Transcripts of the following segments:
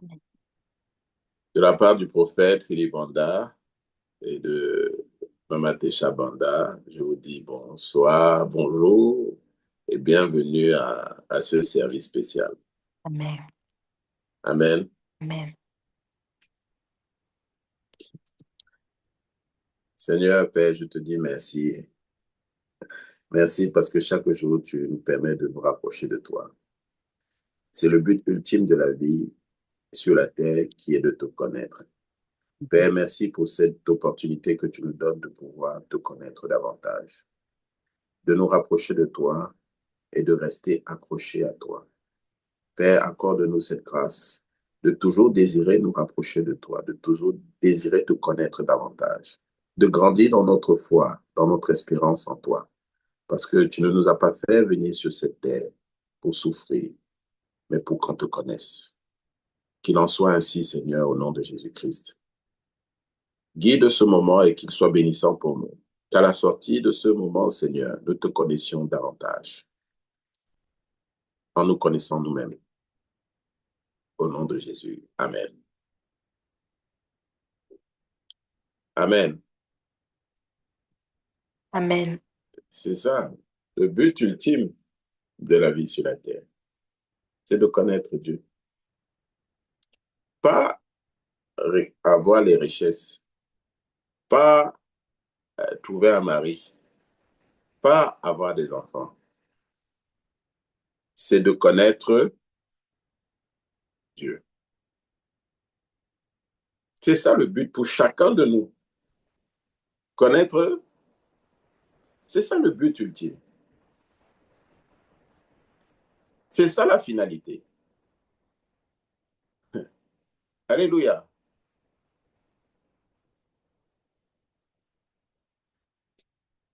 Amen. De la part du prophète Philippe Banda et de Mama Tesha Banda, je vous dis bonsoir, bonjour et bienvenue à ce service spécial. Amen. Amen. Amen. Seigneur Père, je te dis merci. Merci parce que chaque jour, tu nous permets de nous rapprocher de toi. C'est le but ultime de la vie sur la terre qui est de te connaître. Père, merci pour cette opportunité que tu nous donnes de pouvoir te connaître davantage, de nous rapprocher de toi et de rester accrochés à toi. Père, accorde-nous cette grâce de toujours désirer nous rapprocher de toi, de toujours désirer te connaître davantage, de grandir dans notre foi, dans notre espérance en toi, parce que tu ne nous as pas fait venir sur cette terre pour souffrir, mais pour qu'on te connaisse. Qu'il en soit ainsi, Seigneur, au nom de Jésus-Christ. Guide ce moment et qu'il soit bénissant pour nous. Qu'à la sortie de ce moment, Seigneur, nous te connaissions davantage, en nous connaissant nous-mêmes. Au nom de Jésus. Amen. Amen. Amen. C'est ça. Le but ultime de la vie sur la terre, c'est de connaître Dieu. Pas avoir les richesses, pas trouver un mari, pas avoir des enfants. C'est de connaître Dieu. C'est ça le but pour chacun de nous. Connaître, c'est ça le but ultime. C'est ça la finalité. Alléluia.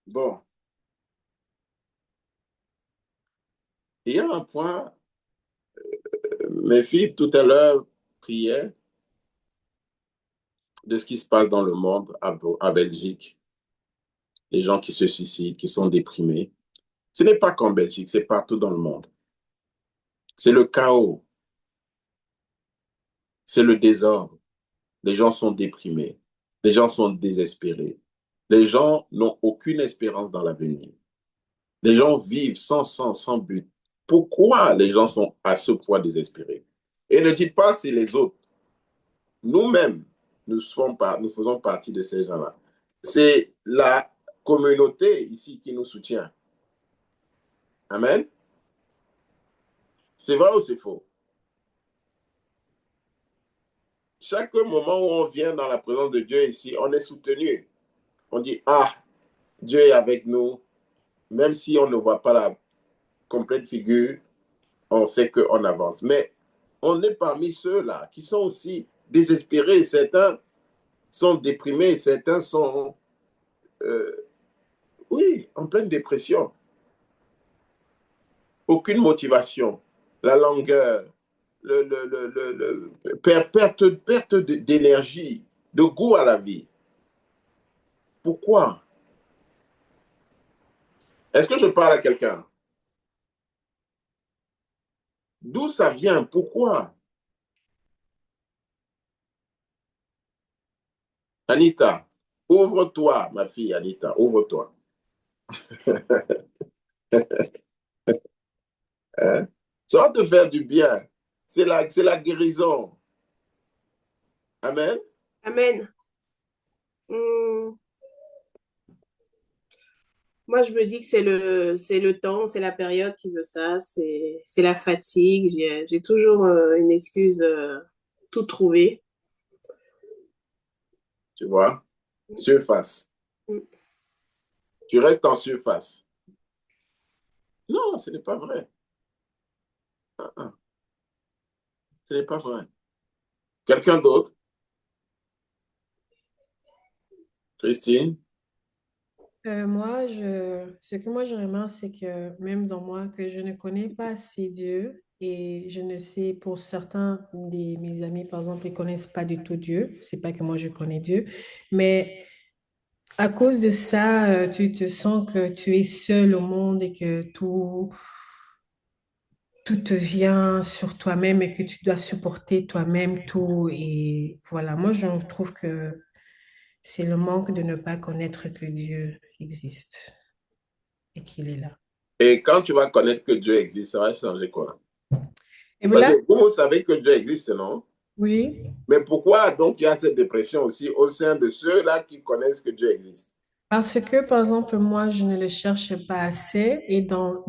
Bon, il y a un point, mes filles tout à l'heure priaient de ce qui se passe dans le monde à Belgique, les gens qui se suicident, qui sont déprimés. Ce n'est pas qu'en Belgique, c'est partout dans le monde. C'est le chaos, c'est le désordre. Les gens sont déprimés, les gens sont désespérés. Les gens n'ont aucune espérance dans l'avenir. Les gens vivent sans but. Pourquoi les gens sont à ce point désespérés? Et ne dites pas c'est les autres. Nous-mêmes, nous faisons partie de ces gens-là. C'est la communauté ici qui nous soutient. Amen. C'est vrai ou c'est faux? Chaque moment où on vient dans la présence de Dieu ici, on est soutenu. On dit, ah, Dieu est avec nous. Même si on ne voit pas la complète figure, on sait qu'on avance. Mais on est parmi ceux-là qui sont aussi désespérés. Certains sont déprimés, certains sont, euh, oui, en pleine dépression. Aucune motivation, la langueur, perte d'énergie, de goût à la vie. Pourquoi? Est-ce que je parle à quelqu'un? D'où ça vient? Pourquoi? Anita, ouvre-toi, ma fille Anita, ouvre-toi. Hein? Ça va te faire du bien. C'est la guérison. Amen. Amen. Hmm. Moi, je me dis que c'est le temps, c'est la période qui veut ça, c'est la fatigue. J'ai toujours une excuse toute trouvée. Tu vois? Surface. Tu restes en surface. Non, ce n'est pas vrai. Ce n'est pas vrai. Quelqu'un d'autre? Christine? Ce que moi je remarque, c'est que même dans moi, que je ne connais pas assez Dieu et je ne sais, pour certains de mes amis, par exemple, ils connaissent pas du tout Dieu. C'est pas que moi je connais Dieu, mais à cause de ça, tu te sens que tu es seul au monde et que tout te vient sur toi-même et que tu dois supporter toi-même tout. Et voilà, moi, je trouve que c'est le manque de ne pas connaître que Dieu existe et qu'il est là. Et quand tu vas connaître que Dieu existe, ça va changer quoi? Et bien Parce là, que vous savez que Dieu existe, non? oui, Mais pourquoi donc il y a cette dépression aussi au sein de ceux-là qui connaissent que Dieu existe? parce que, par exemple, moi, je ne le cherche pas assez et dans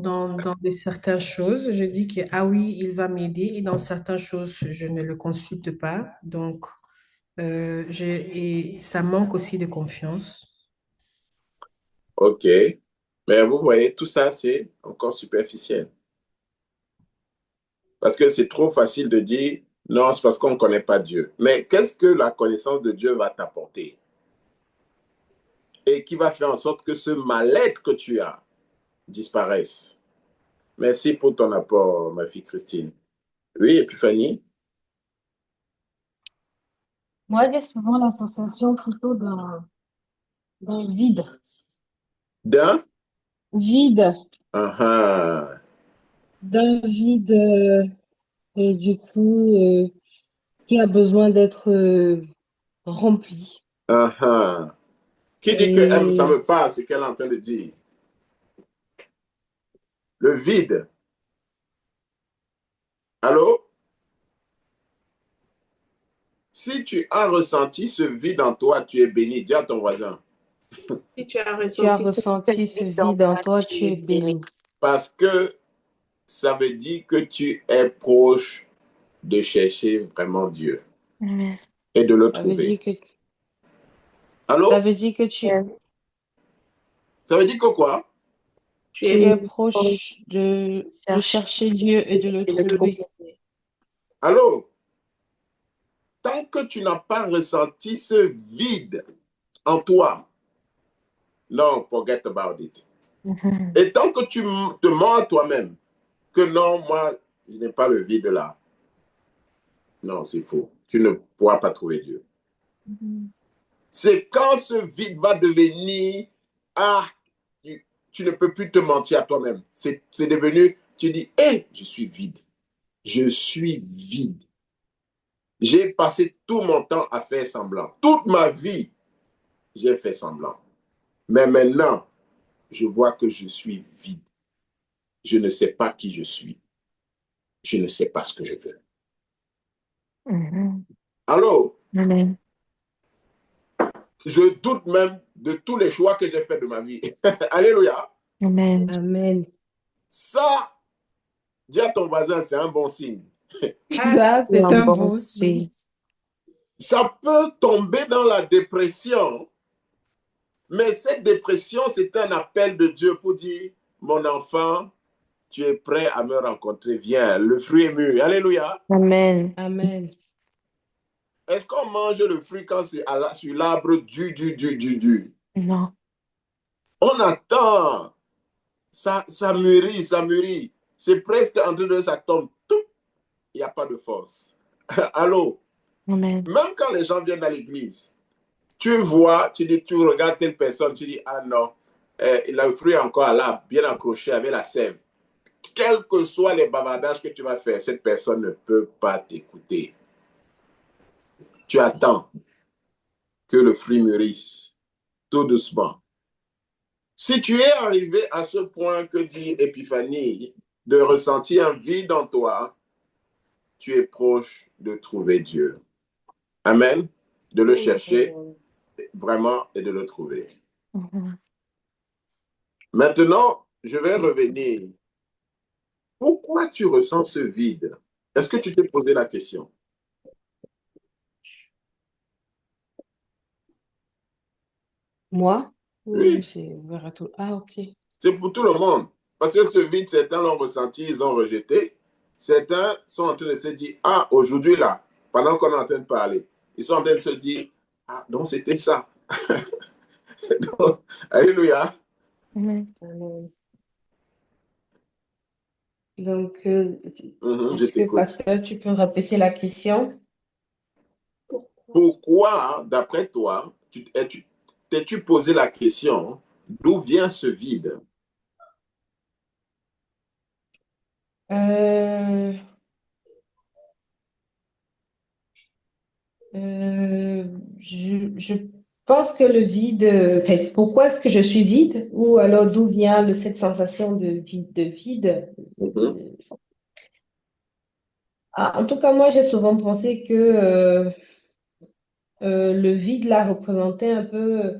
certaines choses, je dis que, ah oui, il va m'aider et dans certaines choses, je ne le consulte pas. Donc, et ça manque aussi de confiance. OK. Mais vous voyez, tout ça, c'est encore superficiel. Parce que c'est trop facile de dire, non, c'est parce qu'on ne connaît pas Dieu. Mais qu'est-ce que la connaissance de Dieu va t'apporter? Et qui va faire en sorte que ce mal-être que tu as disparaisse? Merci pour ton apport, ma fille Christine. Oui, Epiphanie? Moi, j'ai souvent la sensation plutôt d'un vide. D'un? Vide, Ah ah. d'un vide, et du coup, qui a besoin d'être rempli. Ah ah. Qui dit que ça Et me parle, c'est qu'elle est en train de dire? Le vide. Allô? Si tu as ressenti ce vide en toi, tu es béni. Dis à ton voisin. Si tu as tu as ressenti ce ressenti ce vide en vide en toi, toi, tu tu es es béni. béni. Parce que ça veut dire que tu es proche de chercher vraiment Dieu Amen. et de le Ça veut trouver. dire que, ça Allô? veut dire que Ça veut dire que quoi? Tu tu es es Proche, proche de cherche chercher Dieu et de le et le trouver. trouver. Allô? Tant que tu n'as pas ressenti ce vide en toi, non, forget about it. Mhm. Et tant que tu te mens à toi-même que non, moi, je n'ai pas le vide là. Non, c'est faux. Tu ne pourras pas trouver Dieu. Mhm. C'est quand ce vide va devenir, ah, tu ne peux plus te mentir à toi-même. C'est devenu, tu dis, hé, je suis vide. Je suis vide. J'ai passé tout mon temps à faire semblant. Toute ma vie, j'ai fait semblant. Mais maintenant, je vois que je suis vide. Je ne sais pas qui je suis. Je ne sais pas ce que je veux. Mhm. Alors, Amen. je doute même de tous les choix que j'ai faits de ma vie. Alléluia. Amen. Amen. Ça, dis à ton voisin, c'est un bon signe. Ah, Ça, C'est c'est un un bon beau signe. signe. Ça peut tomber dans la dépression, mais cette dépression, c'est un appel de Dieu pour dire, mon enfant, tu es prêt à me rencontrer, viens, le fruit est mûr. Alléluia. Amen. Amen. Est-ce qu'on mange le fruit quand c'est sur l'arbre du? Non. On attend, ça mûrit, ça mûrit. C'est presque en train de ça tombe, tout, il n'y a pas de force. Allô? Amen. Même quand les gens viennent à l'église, tu vois, tu dis, tu regardes telle personne, tu dis, ah non, le fruit est encore là, bien accroché avec la sève. Quels que soient les bavardages que tu vas faire, cette personne ne peut pas t'écouter. Tu attends que le fruit mûrisse tout doucement. Si tu es arrivé à ce point que dit Épiphanie, de ressentir un vide en toi, tu es proche de trouver Dieu. Amen. De le chercher vraiment et de le trouver. Mhm. Maintenant, je vais revenir. Pourquoi tu ressens ce vide? Est-ce que tu t'es posé la question? Moi? Ou Oui, c'est ouvert à tout? Ah, ok. c'est pour tout le monde. Parce que ce vide, certains l'ont ressenti, ils ont rejeté. Certains sont en train de se dire, ah, aujourd'hui là, pendant qu'on est en train de parler, ils sont en train de se dire, ah, donc c'était ça. Donc, alléluia. Amen. Amen. Donc, Je est-ce que, t'écoute. pasteur, tu peux répéter la question? Pourquoi, d'après toi, t'es-tu posé la question, d'où vient ce vide? Euh, je pense que le vide, enfin, pourquoi est-ce que je suis vide? Ou alors d'où vient cette sensation de vide, de vide? Mhm. En tout cas, moi, j'ai souvent pensé que le vide là représentait un peu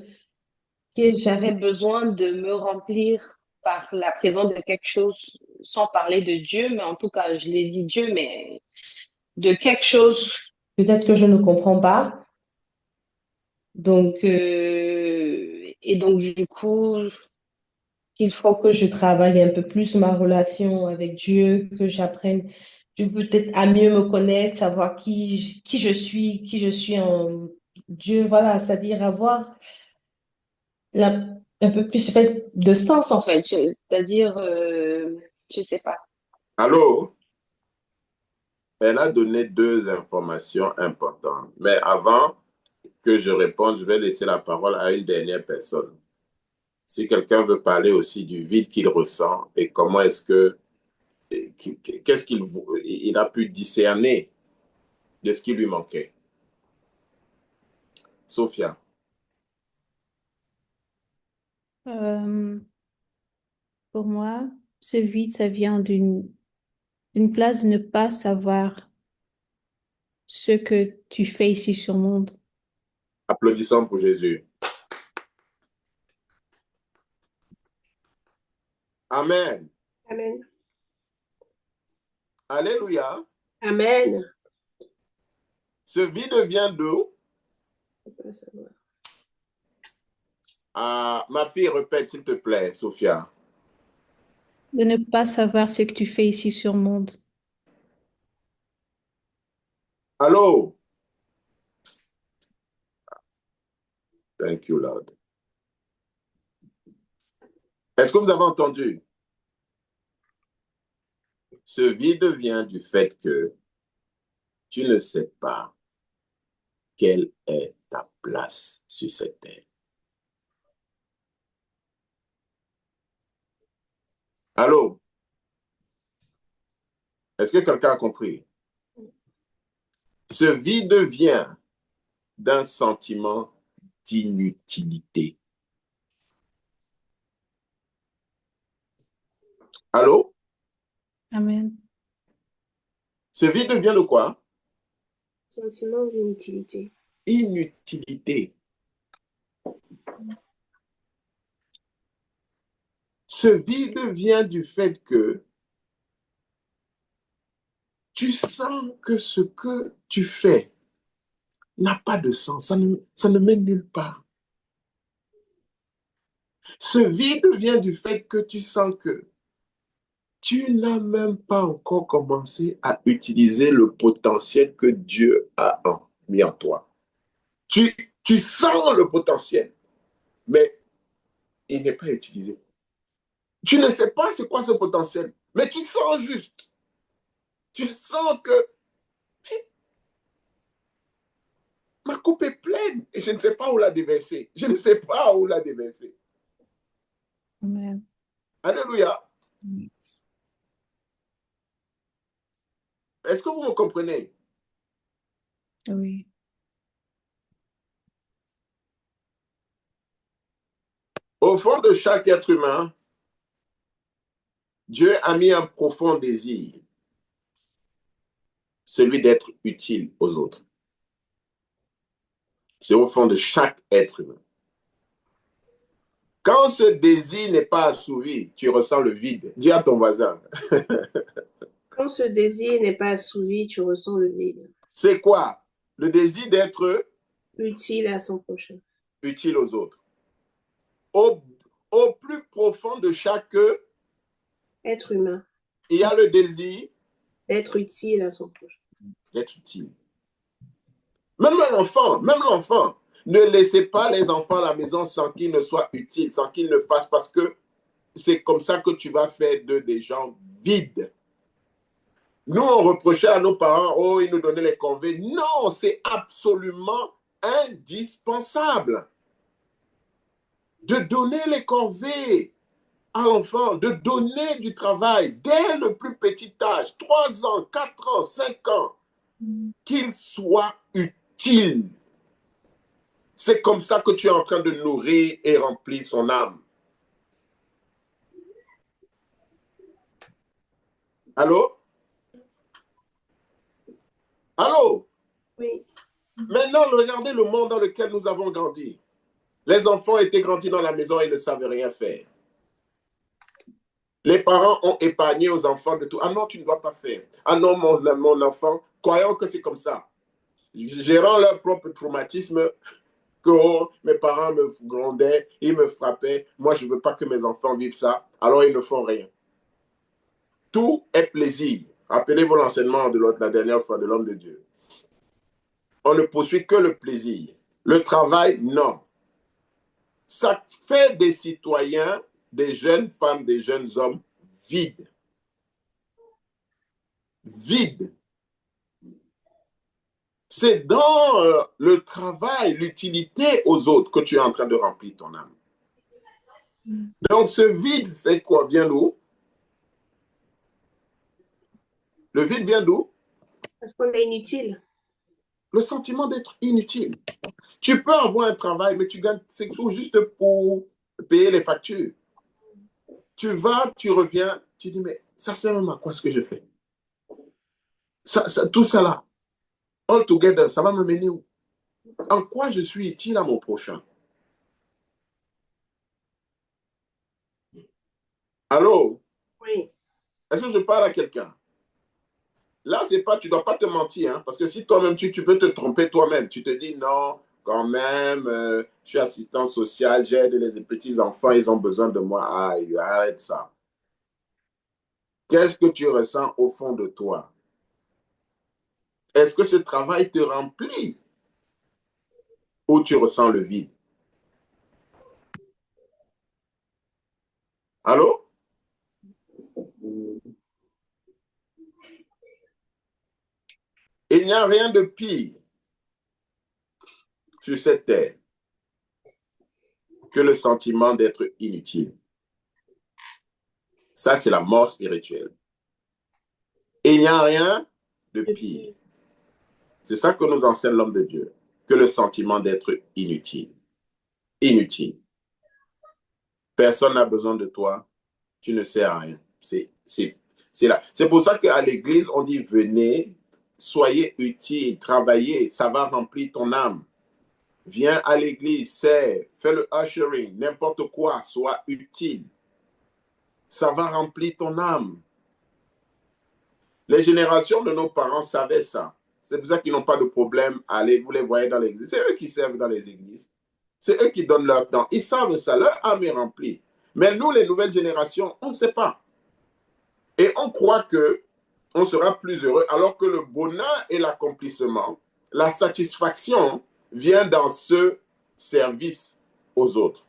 que j'avais besoin de me remplir par la présence de quelque chose, sans parler de Dieu, mais en tout cas, je l'ai dit Dieu, mais de quelque chose peut-être que je ne comprends pas. Donc, et donc, du coup, il faut que je travaille un peu plus ma relation avec Dieu, que j'apprenne peut-être à mieux me connaître, savoir qui je suis en Dieu, voilà, c'est-à-dire avoir un peu plus peut-être de sens, en fait. C'est-à-dire, je sais pas. Allô? Elle a donné deux informations importantes. Mais avant que je réponde, je vais laisser la parole à une dernière personne. Si quelqu'un veut parler aussi du vide qu'il ressent et comment est-ce que, qu'est-ce il a pu discerner de ce qui lui manquait. Sophia. Euh, pour moi, ce vide, ça vient d'une place de ne pas savoir ce que tu fais ici sur le monde. Applaudissons pour Jésus. Amen. Amen. Alléluia. Amen. Ce vide vient d'où? Ah, ma fille, répète s'il te plaît, Sophia. De ne pas savoir ce que tu fais ici sur le monde. Allô? Thank you, Lord. Est-ce que vous avez entendu? Ce vide vient du fait que tu ne sais pas quelle est ta place sur cette terre. Allô? Est-ce que quelqu'un a compris? Ce vide vient d'un sentiment d'inutilité. Allô? Amen. Ce vide vient de quoi? Sentiment d'inutilité. Inutilité. Ce vide vient du fait que tu sens que ce que tu fais n'a pas de sens, ça ne mène nulle part. Ce vide vient du fait que tu sens que tu n'as même pas encore commencé à utiliser le potentiel que Dieu a mis en toi. Tu sens le potentiel, mais il n'est pas utilisé. Tu ne sais pas c'est quoi ce potentiel, mais tu sens juste. Tu sens que ma coupe est pleine et je ne sais pas où la déverser. Je ne sais pas où la déverser. Amen. Alléluia. Est-ce que vous me comprenez? Oui. Au fond de chaque être humain, Dieu a mis un profond désir, celui d'être utile aux autres. C'est au fond de chaque être humain. Quand ce désir n'est pas assouvi, tu ressens le vide. Dis à ton voisin. Quand ce désir n'est pas assouvi, tu ressens le vide. C'est quoi? Le désir d'être utile à son prochain. Utile aux autres. Au plus profond de chaque être humain, il y a le désir d'être utile à son prochain. D'être utile. Même l'enfant. Ne laissez pas les enfants à la maison sans qu'ils ne soient utiles, sans qu'ils ne fassent, parce que c'est comme ça que tu vas faire d'eux des gens vides. Nous, on reprochait à nos parents, oh, ils nous donnaient les corvées. Non, c'est absolument indispensable de donner les corvées. à l'enfant de donner du travail dès le plus petit âge, 3 ans, 4 ans, 5 ans, qu'il soit utile. C'est comme ça que tu es en train de nourrir et remplir son âme. Allô? Allô? Oui. Maintenant, regardez le monde dans lequel nous avons grandi. Les enfants étaient grandis dans la maison et ne savaient rien faire. Les parents ont épargné aux enfants de tout. Ah non, tu ne dois pas faire. Ah non, mon enfant, croyant que c'est comme ça. Gérant leur propre traumatisme, que oh, mes parents me grondaient, ils me frappaient. Moi, je ne veux pas que mes enfants vivent ça. Alors, ils ne font rien. Tout est plaisir. Rappelez-vous l'enseignement de la dernière fois de l'homme de Dieu. On ne poursuit que le plaisir. Le travail, non. Ça fait des citoyens, des jeunes femmes, des jeunes hommes vides. Vides. C'est dans le travail, l'utilité aux autres que tu es en train de remplir ton âme. Donc, ce vide fait quoi? Vient d'où? Le vide vient d'où? Parce qu'on est inutile. Le sentiment d'être inutile. Tu peux avoir un travail, mais tu gagnes, c'est tout juste pour payer les factures. Tu vas, tu reviens, tu dis, mais ça sert même à quoi ce que je fais? Tout ça là, all together, ça va me mener où? En quoi je suis utile à mon prochain? Allô? Oui. Est-ce que je parle à quelqu'un? Là, c'est pas, tu ne dois pas te mentir, hein, parce que si toi-même, tu peux te tromper toi-même. Tu te dis, non, quand même, je suis assistant social, j'aide les petits-enfants, ils ont besoin de moi. Aïe, arrête ça. Qu'est-ce que tu ressens au fond de toi? Est-ce que ce travail te remplit ou tu ressens le vide? Allô? Il n'y a rien de pire sur cette terre que le sentiment d'être inutile. Ça, c'est la mort spirituelle. Et il n'y a rien de pire. C'est ça que nous enseigne l'homme de Dieu, que le sentiment d'être inutile. Inutile. Personne n'a besoin de toi, tu ne sers à rien. C'est là. C'est pour ça qu'à l'église, on dit venez, soyez utiles, travaillez, ça va remplir ton âme. Viens à l'église, sers, fais le ushering, n'importe quoi, sois utile. Ça va remplir ton âme. Les générations de nos parents savaient ça. C'est pour ça qu'ils n'ont pas de problème à aller, vous les voyez dans l'église. C'est eux qui servent dans les églises. C'est eux qui donnent leur temps. Ils savent ça, leur âme est remplie. Mais nous, les nouvelles générations, on ne sait pas. Et on croit que on sera plus heureux, alors que le bonheur et l'accomplissement, la satisfaction vient dans ce service aux autres,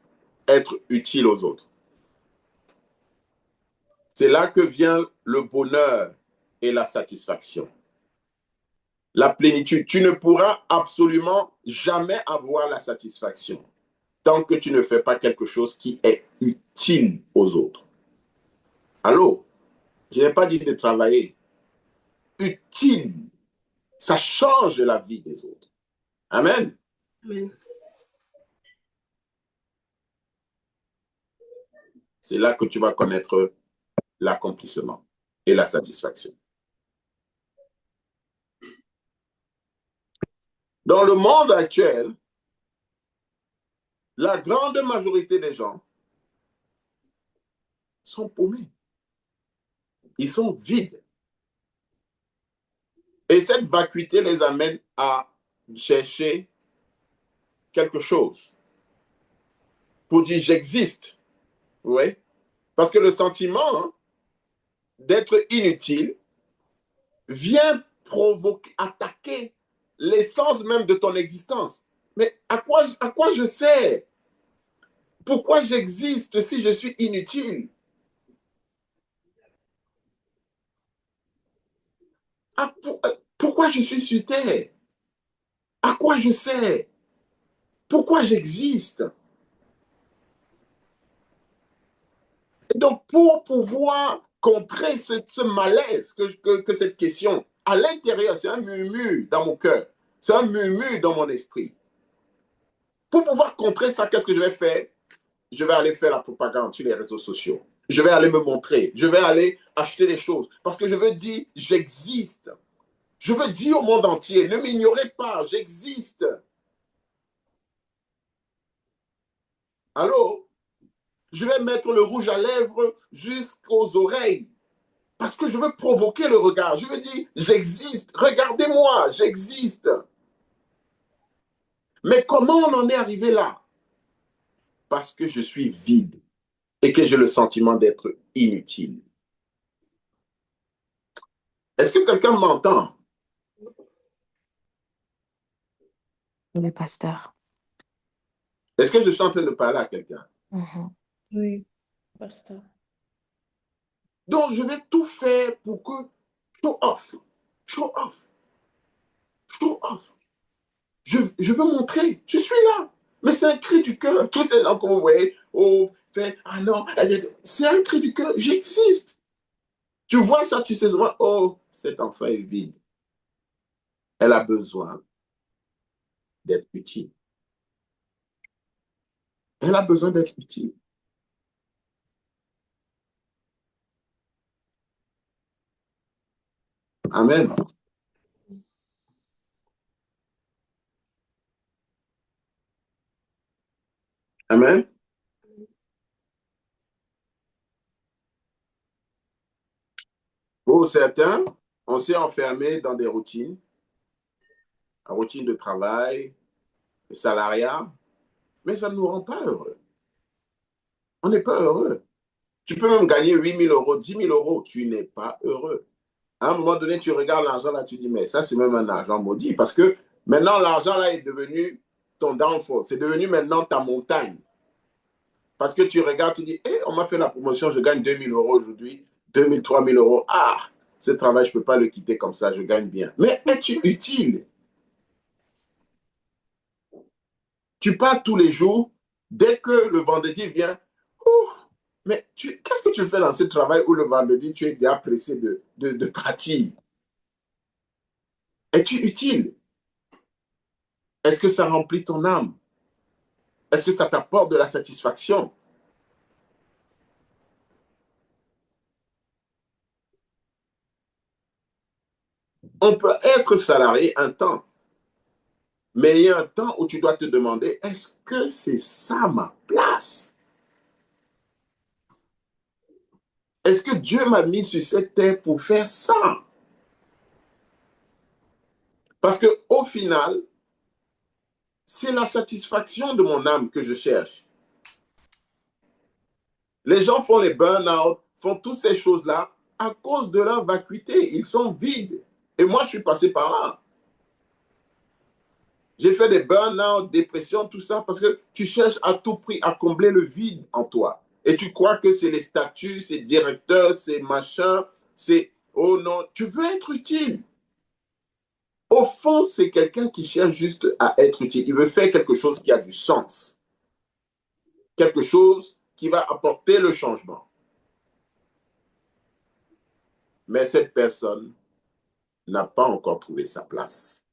être utile aux autres. C'est là que vient le bonheur et la satisfaction. La plénitude. Tu ne pourras absolument jamais avoir la satisfaction tant que tu ne fais pas quelque chose qui est utile aux autres. Allô? Je n'ai pas dit de travailler. Utile. Ça change la vie des autres. Amen. Amen. C'est là que tu vas connaître l'accomplissement et la satisfaction. Dans le monde actuel, la grande majorité des gens sont paumés. Ils sont vides. Et cette vacuité les amène à chercher quelque chose pour dire j'existe. Oui. Parce que le sentiment d'être inutile vient provoquer, attaquer l'essence même de ton existence. Mais à quoi je sers? Pourquoi j'existe si je suis inutile? Pourquoi je suis sur terre? À quoi je sers? Pourquoi j'existe? Et donc, pour pouvoir contrer ce malaise que cette question, à l'intérieur, c'est un murmure dans mon cœur, c'est un murmure dans mon esprit. Pour pouvoir contrer ça, qu'est-ce que je vais faire? Je vais aller faire la propagande sur les réseaux sociaux. Je vais aller me montrer. Je vais aller acheter des choses. Parce que je veux dire, j'existe. Je veux dire au monde entier, ne m'ignorez pas, j'existe. Allô? Je vais mettre le rouge à lèvres jusqu'aux oreilles. Parce que je veux provoquer le regard. Je veux dire, j'existe. Regardez-moi, j'existe. Mais comment on en est arrivé là? Parce que je suis vide et que j'ai le sentiment d'être inutile. Est-ce que quelqu'un m'entend? Le pasteur. Est-ce que je suis en train de parler à quelqu'un? Oui, pasteur. Donc, je vais tout faire pour que show off, show off, show off. Je veux montrer, je suis là. Mais c'est un cri du cœur. Tous ces gens que vous voyez, oh, fait, ah non, c'est un cri du cœur, j'existe. Tu vois ça, tu sais, oh, cet enfant est vide. Elle a besoin d'être utile. Elle a besoin d'être utile. Amen. Amen. Pour certains, on s'est enfermé dans des routines, la routine de travail, le salariat, mais ça ne nous rend pas heureux. On n'est pas heureux. Tu peux même gagner 8 000 euros, 10 000 euros, tu n'es pas heureux. À un moment donné, tu regardes l'argent là, tu dis, mais ça, c'est même un argent maudit, parce que maintenant, l'argent là est devenu ton downfall. C'est devenu maintenant ta montagne. Parce que tu regardes, tu dis, hey, on m'a fait la promotion, je gagne 2 000 euros aujourd'hui, 2 000, 3 000 euros. Ah, ce travail, je ne peux pas le quitter comme ça, je gagne bien. Mais es-tu utile? Tu pars tous les jours, dès que le vendredi vient, mais qu'est-ce que tu fais dans ce travail où le vendredi, tu es déjà pressé de partir? Es-tu utile? Est-ce que ça remplit ton âme? Est-ce que ça t'apporte de la satisfaction? On peut être salarié un temps, mais il y a un temps où tu dois te demander, est-ce que c'est ça ma place? Est-ce que Dieu m'a mis sur cette terre pour faire ça? Parce qu'au final, c'est la satisfaction de mon âme que je cherche. Les gens font les burn-out, font toutes ces choses-là à cause de leur vacuité. Ils sont vides. Et moi, je suis passé par là. J'ai fait des burn-out, dépression, tout ça, parce que tu cherches à tout prix à combler le vide en toi. Et tu crois que c'est les statuts, c'est directeur, c'est machin, c'est... Oh non, tu veux être utile. Au fond, c'est quelqu'un qui cherche juste à être utile. Il veut faire quelque chose qui a du sens. Quelque chose qui va apporter le changement. Mais cette personne n'a pas encore trouvé sa place.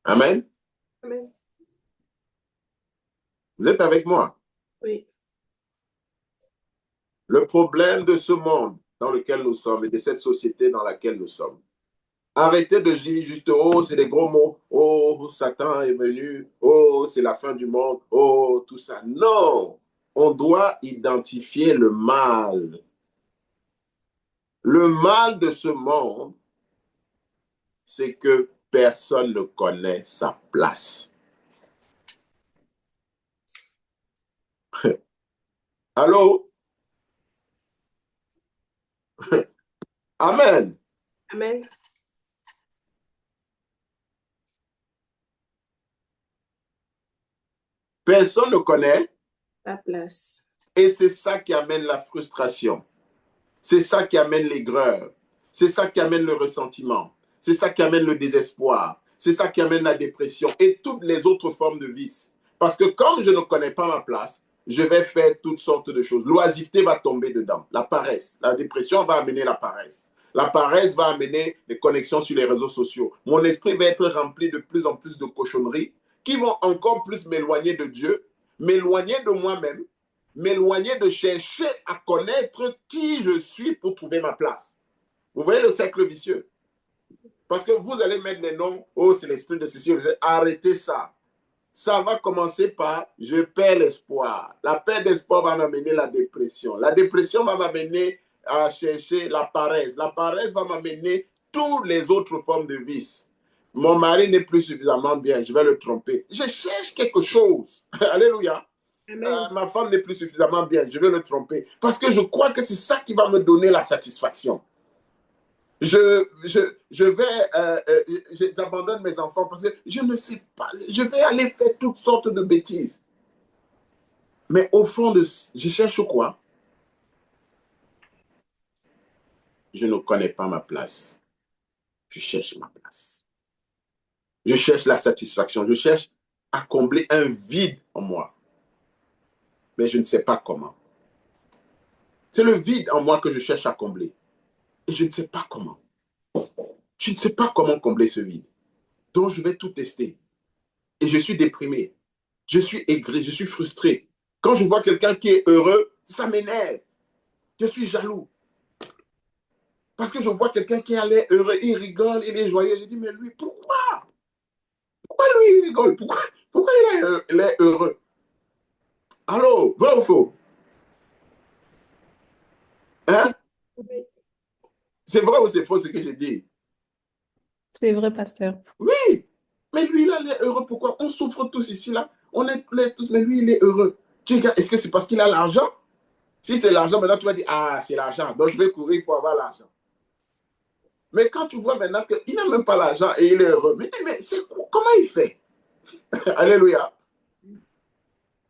Amen. Amen. Vous êtes avec moi? Oui. Le problème de ce monde dans lequel nous sommes et de cette société dans laquelle nous sommes. Arrêtez de dire juste, oh, c'est des gros mots, oh, Satan est venu, oh, c'est la fin du monde, oh, tout ça. Non, on doit identifier le mal. Le mal de ce monde, c'est que personne ne connaît sa place. Allô? Amen. Amen. Personne ne connaît. Ta place. Et c'est ça qui amène la frustration. C'est ça qui amène l'aigreur. C'est ça qui amène le ressentiment. C'est ça qui amène le désespoir. C'est ça qui amène la dépression et toutes les autres formes de vices. Parce que comme je ne connais pas ma place, je vais faire toutes sortes de choses. L'oisiveté va tomber dedans. La paresse. La dépression va amener la paresse. La paresse va amener les connexions sur les réseaux sociaux. Mon esprit va être rempli de plus en plus de cochonneries qui vont encore plus m'éloigner de Dieu, m'éloigner de moi-même, m'éloigner de chercher à connaître qui je suis pour trouver ma place. Vous voyez le cercle vicieux? Parce que vous allez mettre les noms, oh, c'est l'esprit de ceci, arrêtez ça. Ça va commencer par je perds l'espoir. La perte d'espoir va m'amener la dépression. La dépression va m'amener à chercher la paresse. La paresse va m'amener toutes les autres formes de vices. Mon mari n'est plus suffisamment bien, je vais le tromper. Je cherche quelque chose. Alléluia. Ma femme n'est plus suffisamment bien, je vais le tromper. Parce que je crois que c'est ça qui va me donner la satisfaction. J'abandonne mes enfants parce que je ne sais pas, je vais aller faire toutes sortes de bêtises. Mais au fond, je cherche quoi? Je ne connais pas ma place. Je cherche ma place. Je cherche la satisfaction. Je cherche à combler un vide en moi. Mais je ne sais pas comment. C'est le vide en moi que je cherche à combler. Et je ne sais pas comment. Je ne sais pas comment combler ce vide. Donc, je vais tout tester. Et je suis déprimé. Je suis aigri, je suis frustré. Quand je vois quelqu'un qui est heureux, ça m'énerve. Je suis jaloux. Parce que je vois quelqu'un qui a l'air heureux, il rigole, il est joyeux. Je dis, mais lui, pourquoi? Pourquoi lui, il rigole? Pourquoi il est heureux? Allô, vrai ou faux? Hein? C'est vrai ou c'est faux ce que j'ai dit? C'est vrai, pasteur. Oui, mais lui, là, il est heureux. Pourquoi? On souffre tous ici, là. On est tous, mais lui, il est heureux. Tu regardes, est-ce que c'est parce qu'il a l'argent? Si c'est l'argent, maintenant, tu vas dire, ah, c'est l'argent. Donc, je vais courir pour avoir l'argent. Mais quand tu vois maintenant qu'il n'a même pas l'argent et il est heureux, mais comment il fait? Alléluia.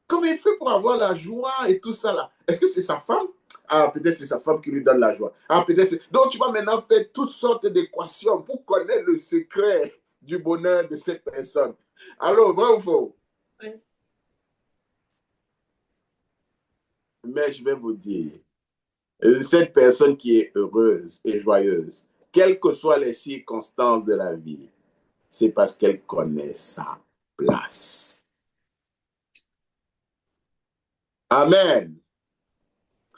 Comment il fait pour avoir la joie et tout ça là? Est-ce que c'est sa femme? Ah, peut-être c'est sa femme qui lui donne la joie. Ah, peut-être c'est... Donc, tu vas maintenant faire toutes sortes d'équations pour connaître le secret du bonheur de cette personne. Alors, vrai ou faux? Oui. Mais je vais vous dire, cette personne qui est heureuse et joyeuse, quelles que soient les circonstances de la vie, c'est parce qu'elle connaît sa place. Amen.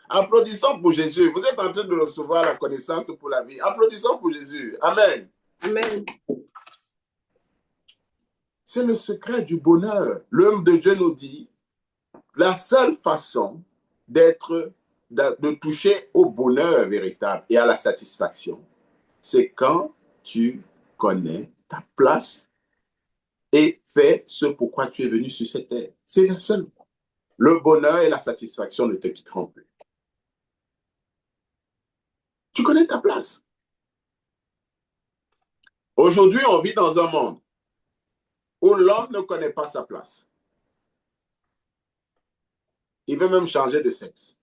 Applaudissons pour Jésus. Vous êtes en train de recevoir la connaissance pour la vie. Applaudissons pour Jésus. Amen. Amen. C'est le secret du bonheur. L'homme de Dieu nous dit, la seule façon de toucher au bonheur véritable et à la satisfaction, c'est quand tu connais ta place et fais ce pourquoi tu es venu sur cette terre. C'est la seule. Le bonheur et la satisfaction ne te quitteront plus. Tu connais ta place. Aujourd'hui, on vit dans un monde où l'homme ne connaît pas sa place. Il veut même changer de sexe.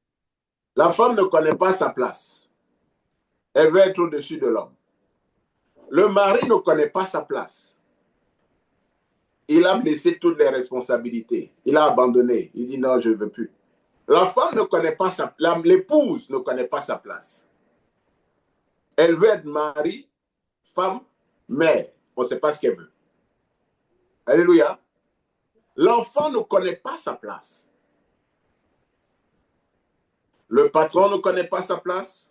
La femme ne connaît pas sa place. Elle veut être au-dessus de l'homme. Le mari ne connaît pas sa place. Il a laissé toutes les responsabilités. Il a abandonné. Il dit non, je ne veux plus. La femme ne connaît pas sa place. L'épouse ne connaît pas sa place. Elle veut être mari, femme, mère. On ne sait pas ce qu'elle veut. Alléluia. L'enfant ne connaît pas sa place. Le patron ne connaît pas sa place.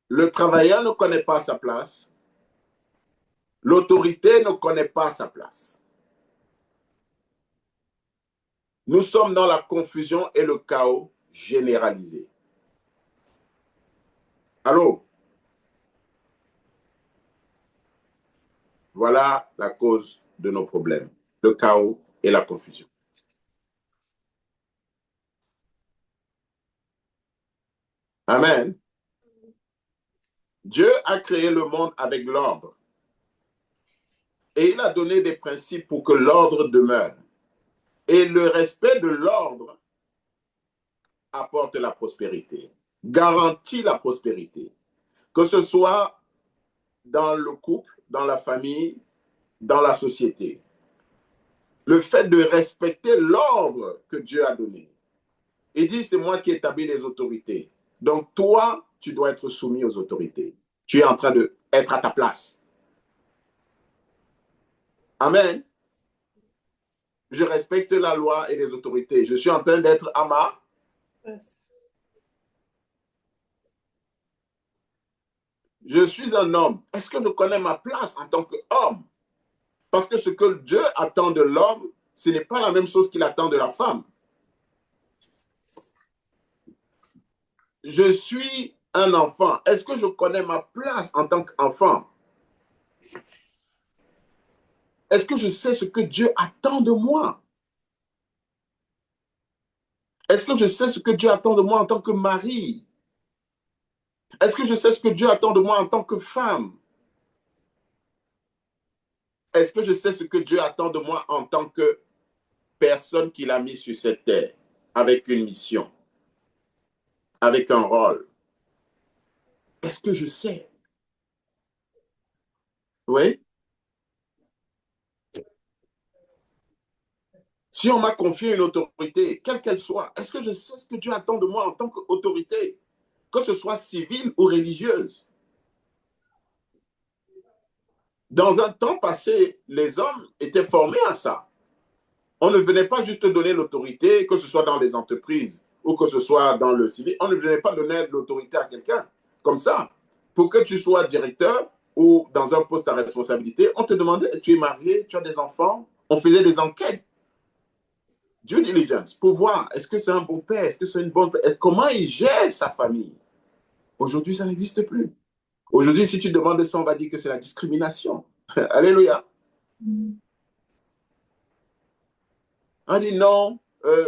Le travailleur ne connaît pas sa place. L'autorité ne connaît pas sa place. Nous sommes dans la confusion et le chaos généralisé. Allô? Voilà la cause de nos problèmes, le chaos et la confusion. Amen. Dieu a créé le monde avec l'ordre. Et il a donné des principes pour que l'ordre demeure. Et le respect de l'ordre apporte la prospérité, garantit la prospérité. Que ce soit dans le couple, dans la famille, dans la société. Le fait de respecter l'ordre que Dieu a donné. Il dit, c'est moi qui établis les autorités. Donc, toi, tu dois être soumis aux autorités. Tu es en train d'être à ta place. Amen. Je respecte la loi et les autorités. Je suis en train d'être à ma Yes. Je suis un homme. Est-ce que je connais ma place en tant qu'homme? Parce que ce que Dieu attend de l'homme, ce n'est pas la même chose qu'il attend de la femme. Je suis un enfant. Est-ce que je connais ma place en tant qu'enfant? Est-ce que je sais ce que Dieu attend de moi? Est-ce que je sais ce que Dieu attend de moi en tant que mari? Est-ce que je sais ce que Dieu attend de moi en tant que femme? Est-ce que je sais ce que Dieu attend de moi en tant que personne qu'il a mis sur cette terre, avec une mission, avec un rôle? Est-ce que je sais? Oui? Si on m'a confié une autorité, quelle qu'elle soit, est-ce que je sais ce que Dieu attend de moi en tant qu'autorité, que ce soit civile ou religieuse? Dans un temps passé, les hommes étaient formés à ça. On ne venait pas juste donner l'autorité, que ce soit dans les entreprises ou que ce soit dans le civil. On ne venait pas donner l'autorité à quelqu'un comme ça. Pour que tu sois directeur ou dans un poste à responsabilité, on te demandait, tu es marié, tu as des enfants. On faisait des enquêtes. Due diligence, pour voir, est-ce que c'est un bon père, est-ce que c'est une bonne père, comment il gère sa famille. Aujourd'hui, ça n'existe plus. Aujourd'hui, si tu demandes ça, on va dire que c'est la discrimination. Alléluia. On dit non,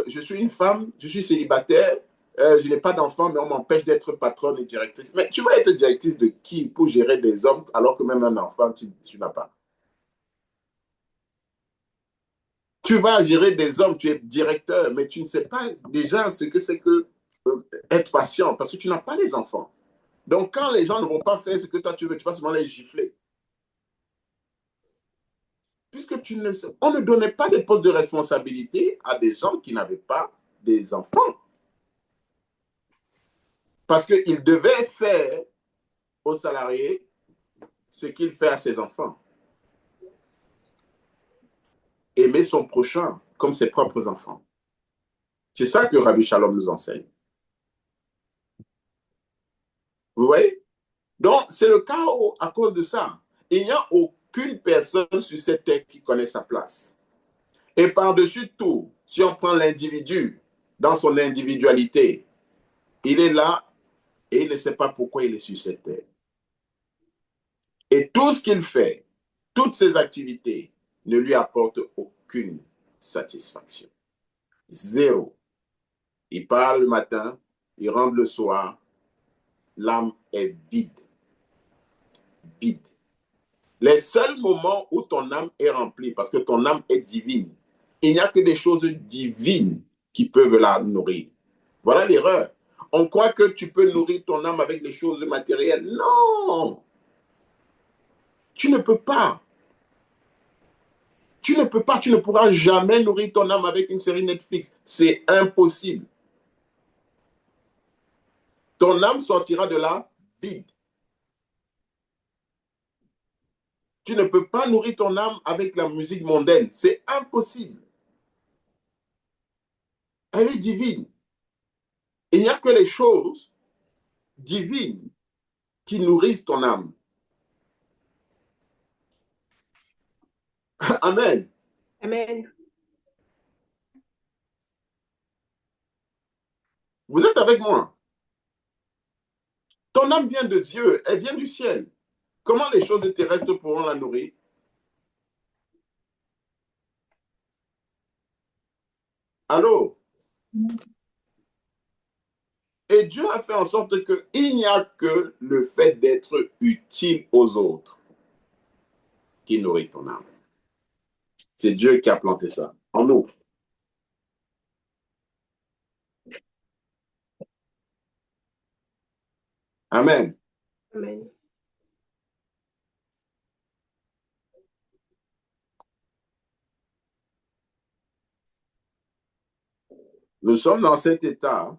je suis une femme, je suis célibataire, je n'ai pas d'enfant, mais on m'empêche d'être patronne et directrice. Mais tu vas être directrice de qui pour gérer des hommes alors que même un enfant, tu n'as pas? Tu vas gérer des hommes, tu es directeur, mais tu ne sais pas déjà ce que c'est que être patient parce que tu n'as pas les enfants. Donc, quand les gens ne vont pas faire ce que toi tu veux, tu vas seulement les gifler. Puisque tu ne sais, on ne donnait pas des postes de responsabilité à des gens qui n'avaient pas des enfants. Parce qu'ils devaient faire aux salariés ce qu'il fait à ses enfants. Aimer son prochain comme ses propres enfants. C'est ça que Rabbi Shalom nous enseigne. Vous voyez? Donc, c'est le chaos à cause de ça. Il n'y a aucune personne sur cette terre qui connaît sa place. Et par-dessus tout, si on prend l'individu dans son individualité, il est là et il ne sait pas pourquoi il est sur cette terre. Et tout ce qu'il fait, toutes ses activités, ne lui apportent aucune satisfaction. Zéro. Il part le matin, il rentre le soir, l'âme est vide. Vide. Les seuls moments où ton âme est remplie, parce que ton âme est divine, il n'y a que des choses divines qui peuvent la nourrir. Voilà l'erreur. On croit que tu peux nourrir ton âme avec les choses matérielles. Non! Tu ne peux pas. Tu ne peux pas, tu ne pourras jamais nourrir ton âme avec une série Netflix. C'est impossible. Ton âme sortira de là vide. Tu ne peux pas nourrir ton âme avec la musique mondaine. C'est impossible. Elle est divine. Il n'y a que les choses divines qui nourrissent ton âme. Amen. Amen. Vous êtes avec moi. Ton âme vient de Dieu, elle vient du ciel. Comment les choses terrestres pourront la nourrir? Allô? Et Dieu a fait en sorte qu'il n'y a que le fait d'être utile aux autres qui nourrit ton âme. C'est Dieu qui a planté ça en nous. Amen. Amen. Nous sommes dans cet état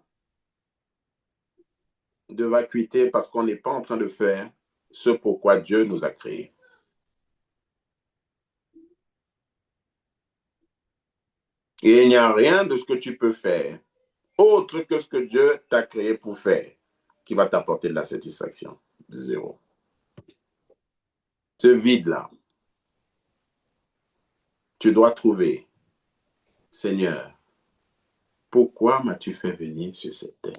de vacuité parce qu'on n'est pas en train de faire ce pourquoi Dieu nous a créés. Et il n'y a rien de ce que tu peux faire autre que ce que Dieu t'a créé pour faire qui va t'apporter de la satisfaction. Zéro. Ce vide-là, tu dois trouver, Seigneur, pourquoi m'as-tu fait venir sur cette terre?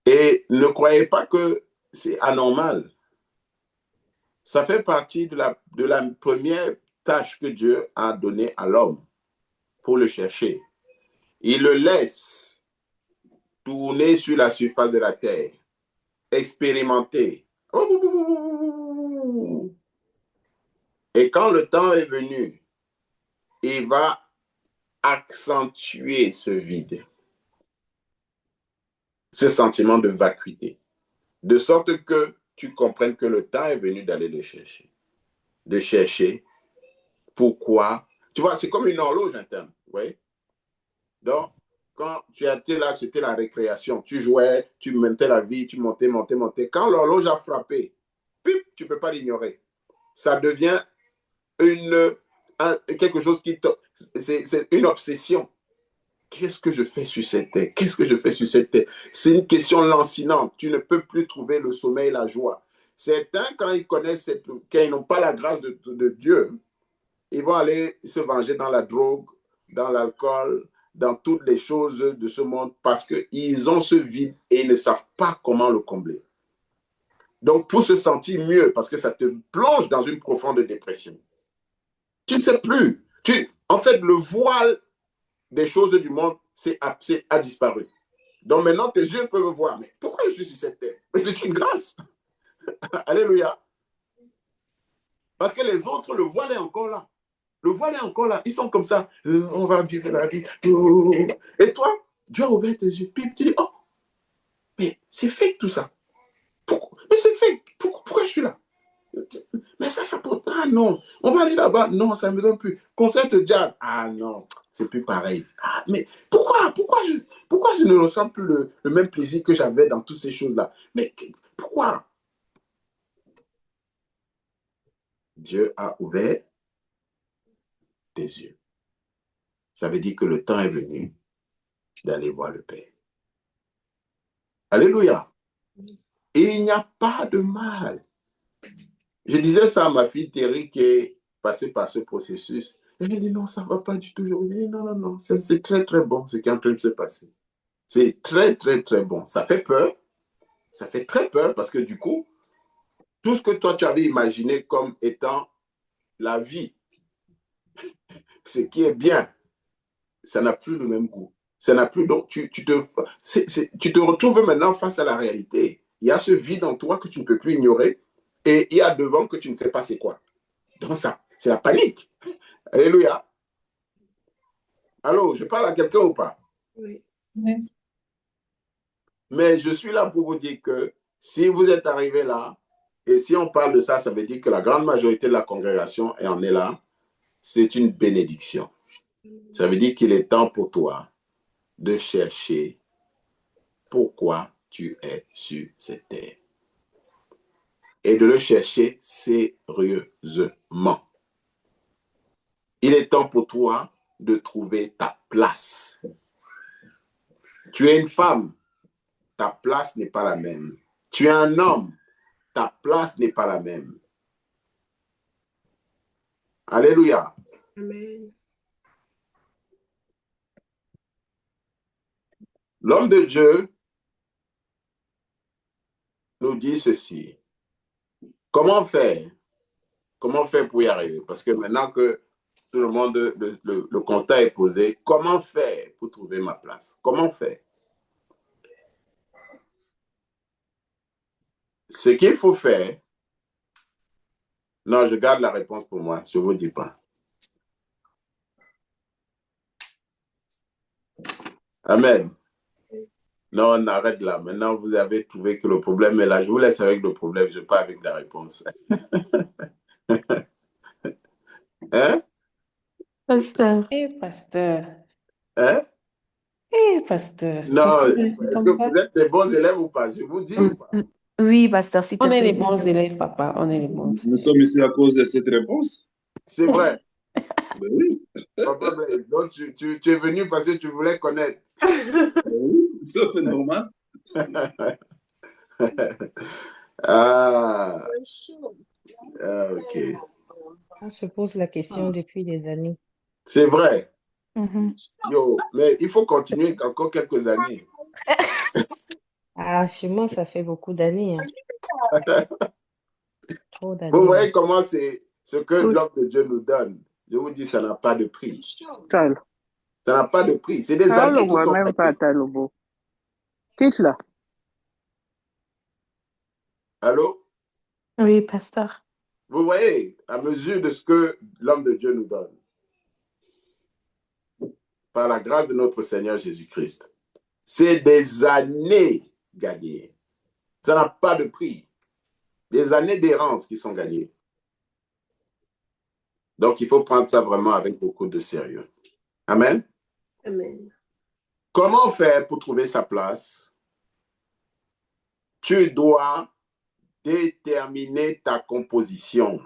Et ne croyez pas que c'est anormal. Ça fait partie de la première tâche que Dieu a donnée à l'homme pour le chercher. Il le laisse tourner sur la surface de la terre, expérimenter. Et quand le temps est venu, il va accentuer ce vide, ce sentiment de vacuité, de sorte que tu comprennes que le temps est venu d'aller le chercher, de chercher pourquoi. Tu vois, c'est comme une horloge interne, oui. Donc, quand tu étais là, c'était la récréation. Tu jouais, tu montais la vie, tu montais. Quand l'horloge a frappé, pip, tu ne peux pas l'ignorer. Ça devient quelque chose qui c'est une obsession. Qu'est-ce que je fais sur cette terre? Qu'est-ce que je fais sur cette terre? C'est une question lancinante. Tu ne peux plus trouver le sommeil et la joie. Certains, quand ils connaissent, quand ils n'ont pas la grâce de Dieu, ils vont aller se venger dans la drogue, dans l'alcool, dans toutes les choses de ce monde parce qu'ils ont ce vide et ils ne savent pas comment le combler. Donc, pour se sentir mieux, parce que ça te plonge dans une profonde dépression. Tu ne sais plus. En fait, le voile des choses du monde a disparu. Donc maintenant, tes yeux peuvent voir. Mais pourquoi je suis sur cette terre? Mais c'est une grâce. Alléluia. Parce que les autres, le voile est encore là. Le voile est encore là. Ils sont comme ça. On va vivre la vie. Et toi, Dieu a ouvert tes yeux. Puis tu dis, oh, mais c'est fake tout ça. Mais c'est fake. Pourquoi je suis là? Mais ça peut... Ah non, on va aller là-bas. Non, ça ne me donne plus. Concert de jazz. Ah non, c'est plus pareil. Ah, mais pourquoi je ne ressens plus le même plaisir que j'avais dans toutes ces choses-là? Mais pourquoi? Dieu a ouvert tes yeux. Ça veut dire que le temps est venu d'aller voir le Père. Alléluia. Et il n'y a pas de mal. Je disais ça à ma fille Thierry qui est passée par ce processus. Et elle dit non, ça ne va pas du tout. Je dis non, c'est très très bon ce qui est en train de se passer. C'est très très très bon. Ça fait peur. Ça fait très peur parce que du coup, tout ce que toi tu avais imaginé comme étant la vie, ce qui est bien, ça n'a plus le même goût. Ça n'a plus, donc tu te retrouves maintenant face à la réalité. Il y a ce vide en toi que tu ne peux plus ignorer et il y a devant que tu ne sais pas c'est quoi. Donc ça, c'est la panique. Alléluia. Allô, je parle à quelqu'un ou pas? Oui. Oui. Mais je suis là pour vous dire que si vous êtes arrivé là, et si on parle de ça, ça veut dire que la grande majorité de la congrégation en est là. C'est une bénédiction. Ça veut dire qu'il est temps pour toi de chercher pourquoi tu es sur cette terre. Et de le chercher sérieusement. Il est temps pour toi de trouver ta place. Tu es une femme, ta place n'est pas la même. Tu es un homme, ta place n'est pas la même. Alléluia. Amen. L'homme de Dieu nous dit ceci. Comment faire? Comment faire pour y arriver? Parce que maintenant que tout le monde, le constat est posé, comment faire pour trouver ma place? Comment faire? Ce qu'il faut faire, non, je garde la réponse pour moi, je ne vous dis pas. Amen. Non, on arrête là. Maintenant, vous avez trouvé que le problème est là. Je vous laisse avec le problème, je ne pas avec la réponse. Hein? Pasteur. Pasteur. Hein? Pasteur. Non, est-ce que Comme ça. vous êtes des bons élèves ou pas? Je vous dis ou pas? Oui, pasteur, s'il te On est les plaît. bons élèves, papa. On est les bons Nous élèves. sommes ici à cause de cette réponse. C'est vrai. Ben oui. Papa Blaise, donc tu es venu parce que tu voulais connaître. Ben oui, c'est tout à fait normal. Ah, ok. On se pose la question depuis des années. C'est vrai. Mhm. Yo, mais il faut continuer encore quelques années. Ah, chez moi, ça fait beaucoup d'années. Hein. Trop Vous d'années. voyez comment c'est ce que Oui. l'homme de Dieu nous donne. Je vous dis, ça n'a pas de prix. Tal. Ça n'a pas de prix. C'est des Ah, on le années qui voit sont même pas, Talobo. Quitte là. Allô? Oui, pasteur. Vous voyez, à mesure de ce que l'homme de Dieu nous donne, par la grâce de notre Seigneur Jésus-Christ, c'est des années gagnées. Ça n'a pas de prix. Des années d'errance qui sont gagnées. Donc, il faut prendre ça vraiment avec beaucoup de sérieux. Amen. Amen. Comment faire pour trouver sa place? Tu dois déterminer ta composition.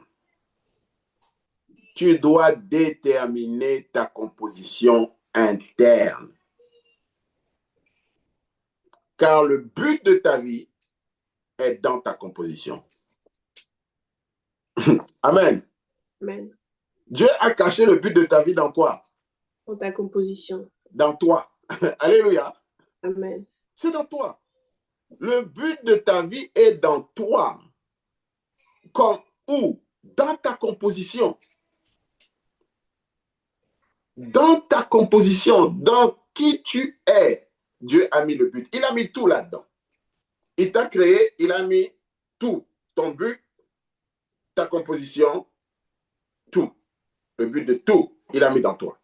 Tu dois déterminer ta composition interne. Car le but de ta vie est dans ta composition. Amen. Amen. Dieu a caché le but de ta vie dans quoi? Dans ta composition. Dans toi. Alléluia. Amen. C'est dans toi. Le but de ta vie est dans toi. Comme où? Dans ta composition. Dans ta composition, dans qui tu es, Dieu a mis le but. Il a mis tout là-dedans. Il t'a créé, il a mis tout. Ton but, ta composition, tout. Le but de tout, il a mis dans toi.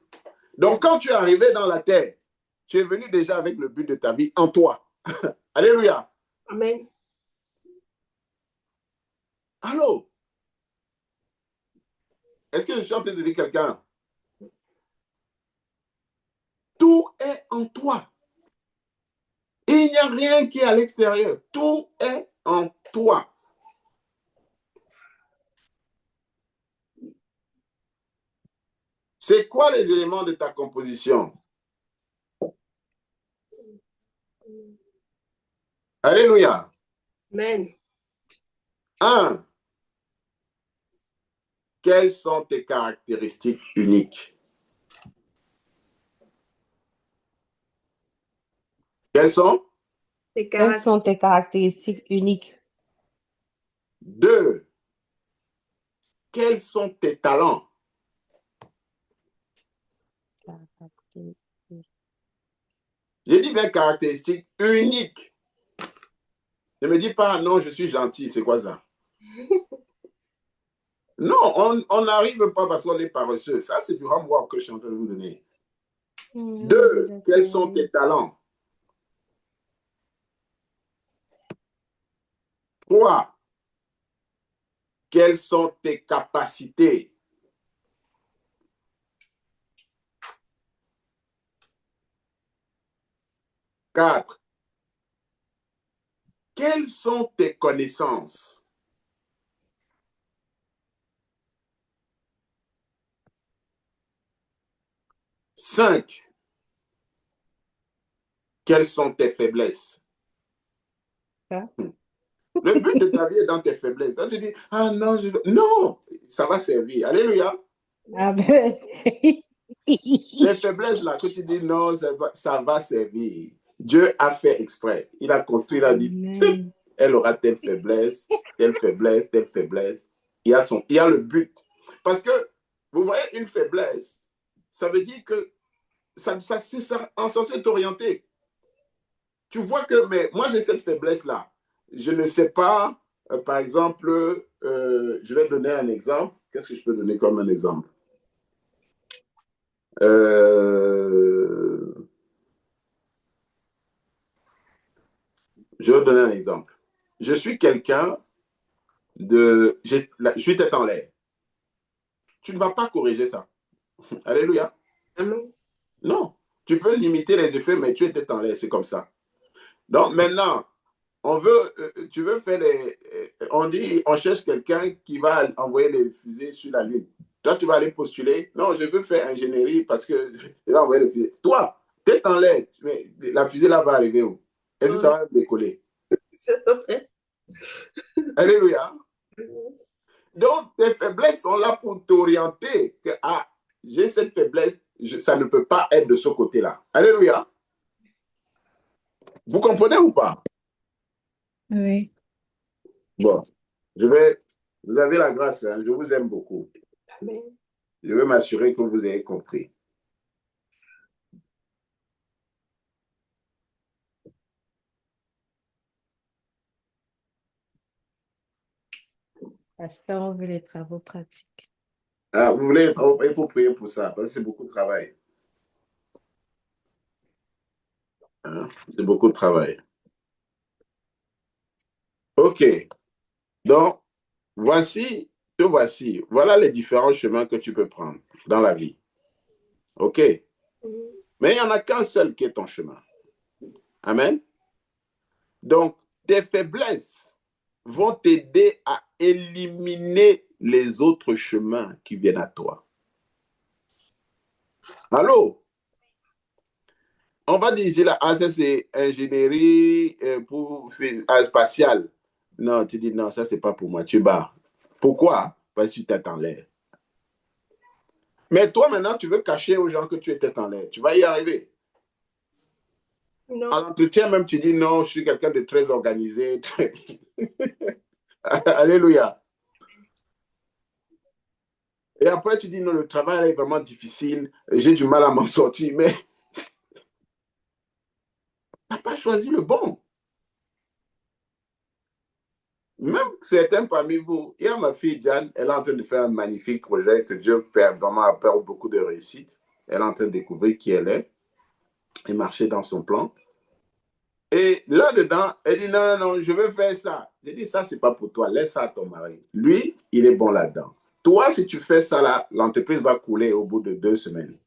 Donc, quand tu es arrivé dans la terre, tu es venu déjà avec le but de ta vie en toi. Alléluia. Amen. Allô? Est-ce que je suis en train de dire quelqu'un? Tout est en toi. Il n'y a rien qui est à l'extérieur. Tout est en toi. C'est quoi les éléments de ta composition? Alléluia. Amen. 1. Quelles sont tes caractéristiques uniques? Quelles sont? Tes Quelles sont tes caractéristiques uniques? 2. Quels sont tes talents? J'ai dit bien caractéristiques uniques. Ne me dis pas, non, je suis gentil, c'est quoi ça? Non, on n'arrive pas parce qu'on est paresseux. Ça, c'est du homework que je suis en train de vous donner. 2. Quels sont tes talents? 3. Quelles sont tes capacités? 4. Quelles sont tes connaissances? 5. Quelles sont tes faiblesses? Ça? Le but de ta vie est dans tes faiblesses. Quand tu dis, ah non, non, ça va servir. Alléluia. Ah ben. Les faiblesses là, que tu dis, non, ça va servir. Dieu a fait exprès. Il a construit, il a dit, Amen. elle aura telle faiblesse, telle faiblesse, telle faiblesse. Il y a le but. Parce que, vous voyez, une faiblesse, ça veut dire que c'est censé t'orienter. Tu vois que, mais moi j'ai cette faiblesse-là. Je ne sais pas, par exemple, je vais donner un exemple. Qu'est-ce que je peux donner comme un exemple? Je vais donner un exemple. Je suis quelqu'un je suis tête en l'air. tu ne vas pas corriger ça. Alléluia. Amen. Non. Tu peux limiter les effets, mais tu es tête en l'air, c'est comme ça. Donc maintenant, tu veux faire on cherche quelqu'un qui va envoyer les fusées sur la Lune. Toi, tu vas aller postuler. Non, je veux faire ingénierie parce que je vais envoyer les fusées. Toi, tête en l'air, mais la fusée là va arriver où? Est-ce que ça va décoller? Alléluia. Donc, tes faiblesses sont là pour t'orienter que j'ai cette faiblesse, ça ne peut pas être de ce côté-là. Alléluia. Vous comprenez ou pas? Oui. Bon, vous avez la grâce, hein, je vous aime beaucoup. Amen. Je vais m'assurer que vous ayez compris. Pasteur, on veut les travaux pratiques. Ah, vous voulez être travail, il faut prier pour ça, parce que c'est beaucoup de travail. Hein? C'est beaucoup de travail. OK. Donc, voilà les différents chemins que tu peux prendre dans la vie. OK. Mais il n'y en a qu'un seul qui est ton chemin. Amen. Donc, tes faiblesses vont t'aider à éliminer les autres chemins qui viennent à toi. Allô? On va dire là, ça c'est ingénierie spatiale. Non, tu dis non, ça c'est pas pour moi, tu barres. Pourquoi? Parce que tu t'es en l'air. Mais toi maintenant, tu veux cacher aux gens que tu es tête en l'air. Tu vas y arriver. Non. À l'entretien même, tu dis non, je suis quelqu'un de très organisé. Alléluia. Et après, tu dis non, le travail est vraiment difficile, j'ai du mal à m'en sortir. Mais tu n'as pas choisi le bon. Même certains parmi vous, il y a ma fille Diane, elle est en train de faire un magnifique projet que Dieu vraiment apporte beaucoup de réussite. Elle est en train de découvrir qui elle est et marcher dans son plan. Et là-dedans, elle dit non, non, je veux faire ça. J'ai dit ça, c'est pas pour toi, laisse ça à ton mari. Lui, il est bon là-dedans. Toi, si tu fais ça là, l'entreprise va couler au bout de 2 semaines.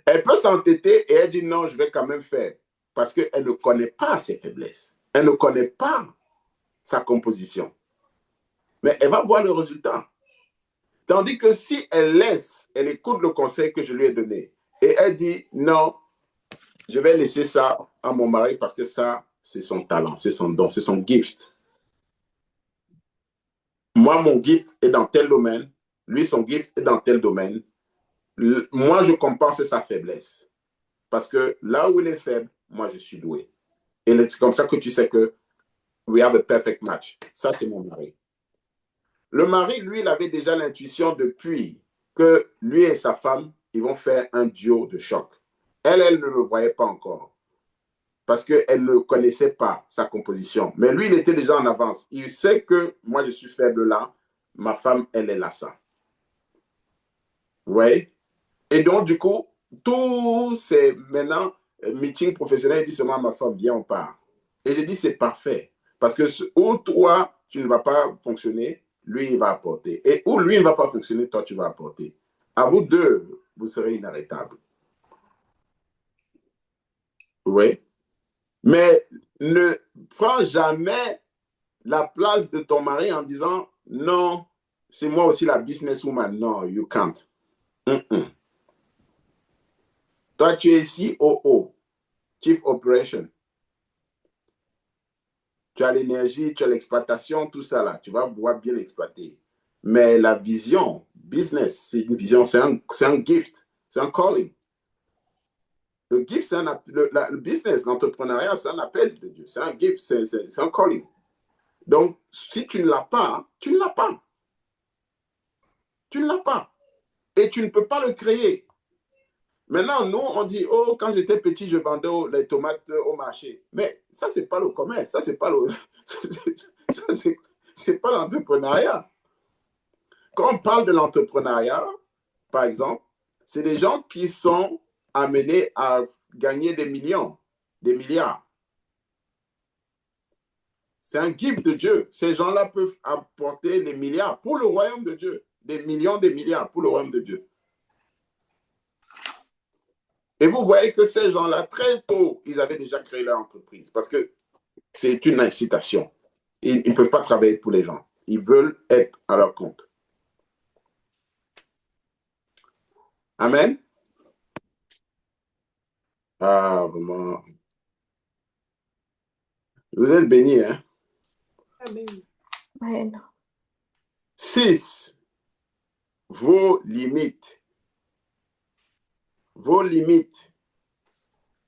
Elle peut s'entêter et elle dit non, je vais quand même faire. Parce qu'elle ne connaît pas ses faiblesses. Elle ne connaît pas sa composition. Mais elle va voir le résultat. Tandis que si elle écoute le conseil que je lui ai donné et elle dit non, je vais laisser ça à mon mari parce que ça, c'est son talent, c'est son don, c'est son gift. Moi, mon gift est dans tel domaine, lui, son gift est dans tel domaine. Moi, je compense sa faiblesse. Parce que là où il est faible, moi, je suis doué. Et c'est comme ça que tu sais que we have a perfect match. Ça, c'est mon mari. Le mari, lui, il avait déjà l'intuition depuis que lui et sa femme, ils vont faire un duo de choc. Elle ne le voyait pas encore parce qu'elle ne connaissait pas sa composition. Mais lui, il était déjà en avance. Il sait que moi, je suis faible là. Ma femme, elle est là, ça. Oui. Et donc, du coup, tous ces maintenant meetings professionnels, il dit seulement à ma femme, viens, on part. Et j'ai dit, c'est parfait. Parce que où toi, tu ne vas pas fonctionner, lui, il va apporter. Et où lui, il ne va pas fonctionner, toi, tu vas apporter. À vous deux, vous serez inarrêtables. Oui. Mais ne prends jamais la place de ton mari en disant, non, c'est moi aussi la businesswoman. Non, you can't. Toi, tu es ici, Chief Operation. Tu as l'énergie, tu as l'exploitation, tout ça là. Tu vas pouvoir bien l'exploiter. Mais la vision, business, c'est une vision, c'est un gift, c'est un calling. Le gift, c'est le business, l'entrepreneuriat, c'est un appel de Dieu. C'est un gift, c'est un calling. Donc, si tu ne l'as pas, tu ne l'as pas. Tu ne l'as pas. Et tu ne peux pas le créer. Maintenant, nous, on dit, oh, quand j'étais petit, je vendais les tomates au marché. Mais ça, c'est pas le commerce. Ça, c'est pas le... c'est pas l'entrepreneuriat. Quand on parle de l'entrepreneuriat, par exemple, c'est des gens qui sont amenés à gagner des millions, des milliards. C'est un gift de Dieu. Ces gens-là peuvent apporter des milliards pour le royaume de Dieu. Des millions, des milliards pour le royaume de Dieu. Et vous voyez que ces gens-là, très tôt, ils avaient déjà créé leur entreprise parce que c'est une incitation. Ils ne peuvent pas travailler pour les gens. Ils veulent être à leur compte. Amen. Ah, vraiment. Vous êtes bénis, hein? Amen. Amen. 6. Vos limites. Vos limites.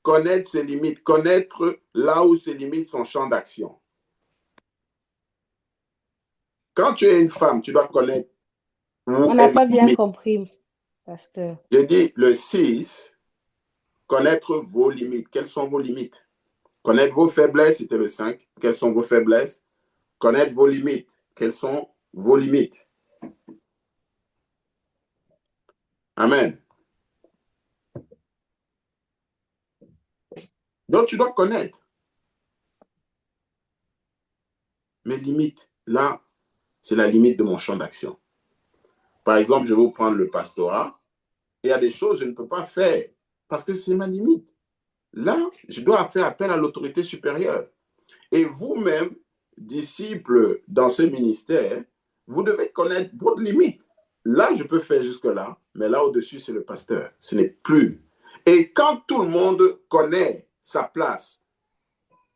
Connaître ses limites. Connaître là où ses limites sont champ d'action. Quand tu es une femme, tu dois connaître où On est n'a ma pas bien limite. compris, pasteur. J'ai dit le 6, connaître vos limites. Quelles sont vos limites? Connaître vos faiblesses, c'était le 5. Quelles sont vos faiblesses? Connaître vos limites. Quelles sont vos limites? Amen. Donc, tu dois connaître mes limites. Là, c'est la limite de mon champ d'action. Par exemple, je vais vous prendre le pastorat. Il y a des choses que je ne peux pas faire parce que c'est ma limite. Là, je dois faire appel à l'autorité supérieure. Et vous-même, disciples dans ce ministère, vous devez connaître votre limite. Là, je peux faire jusque-là, mais là au-dessus, c'est le pasteur. Ce n'est plus. Et quand tout le monde connaît sa place,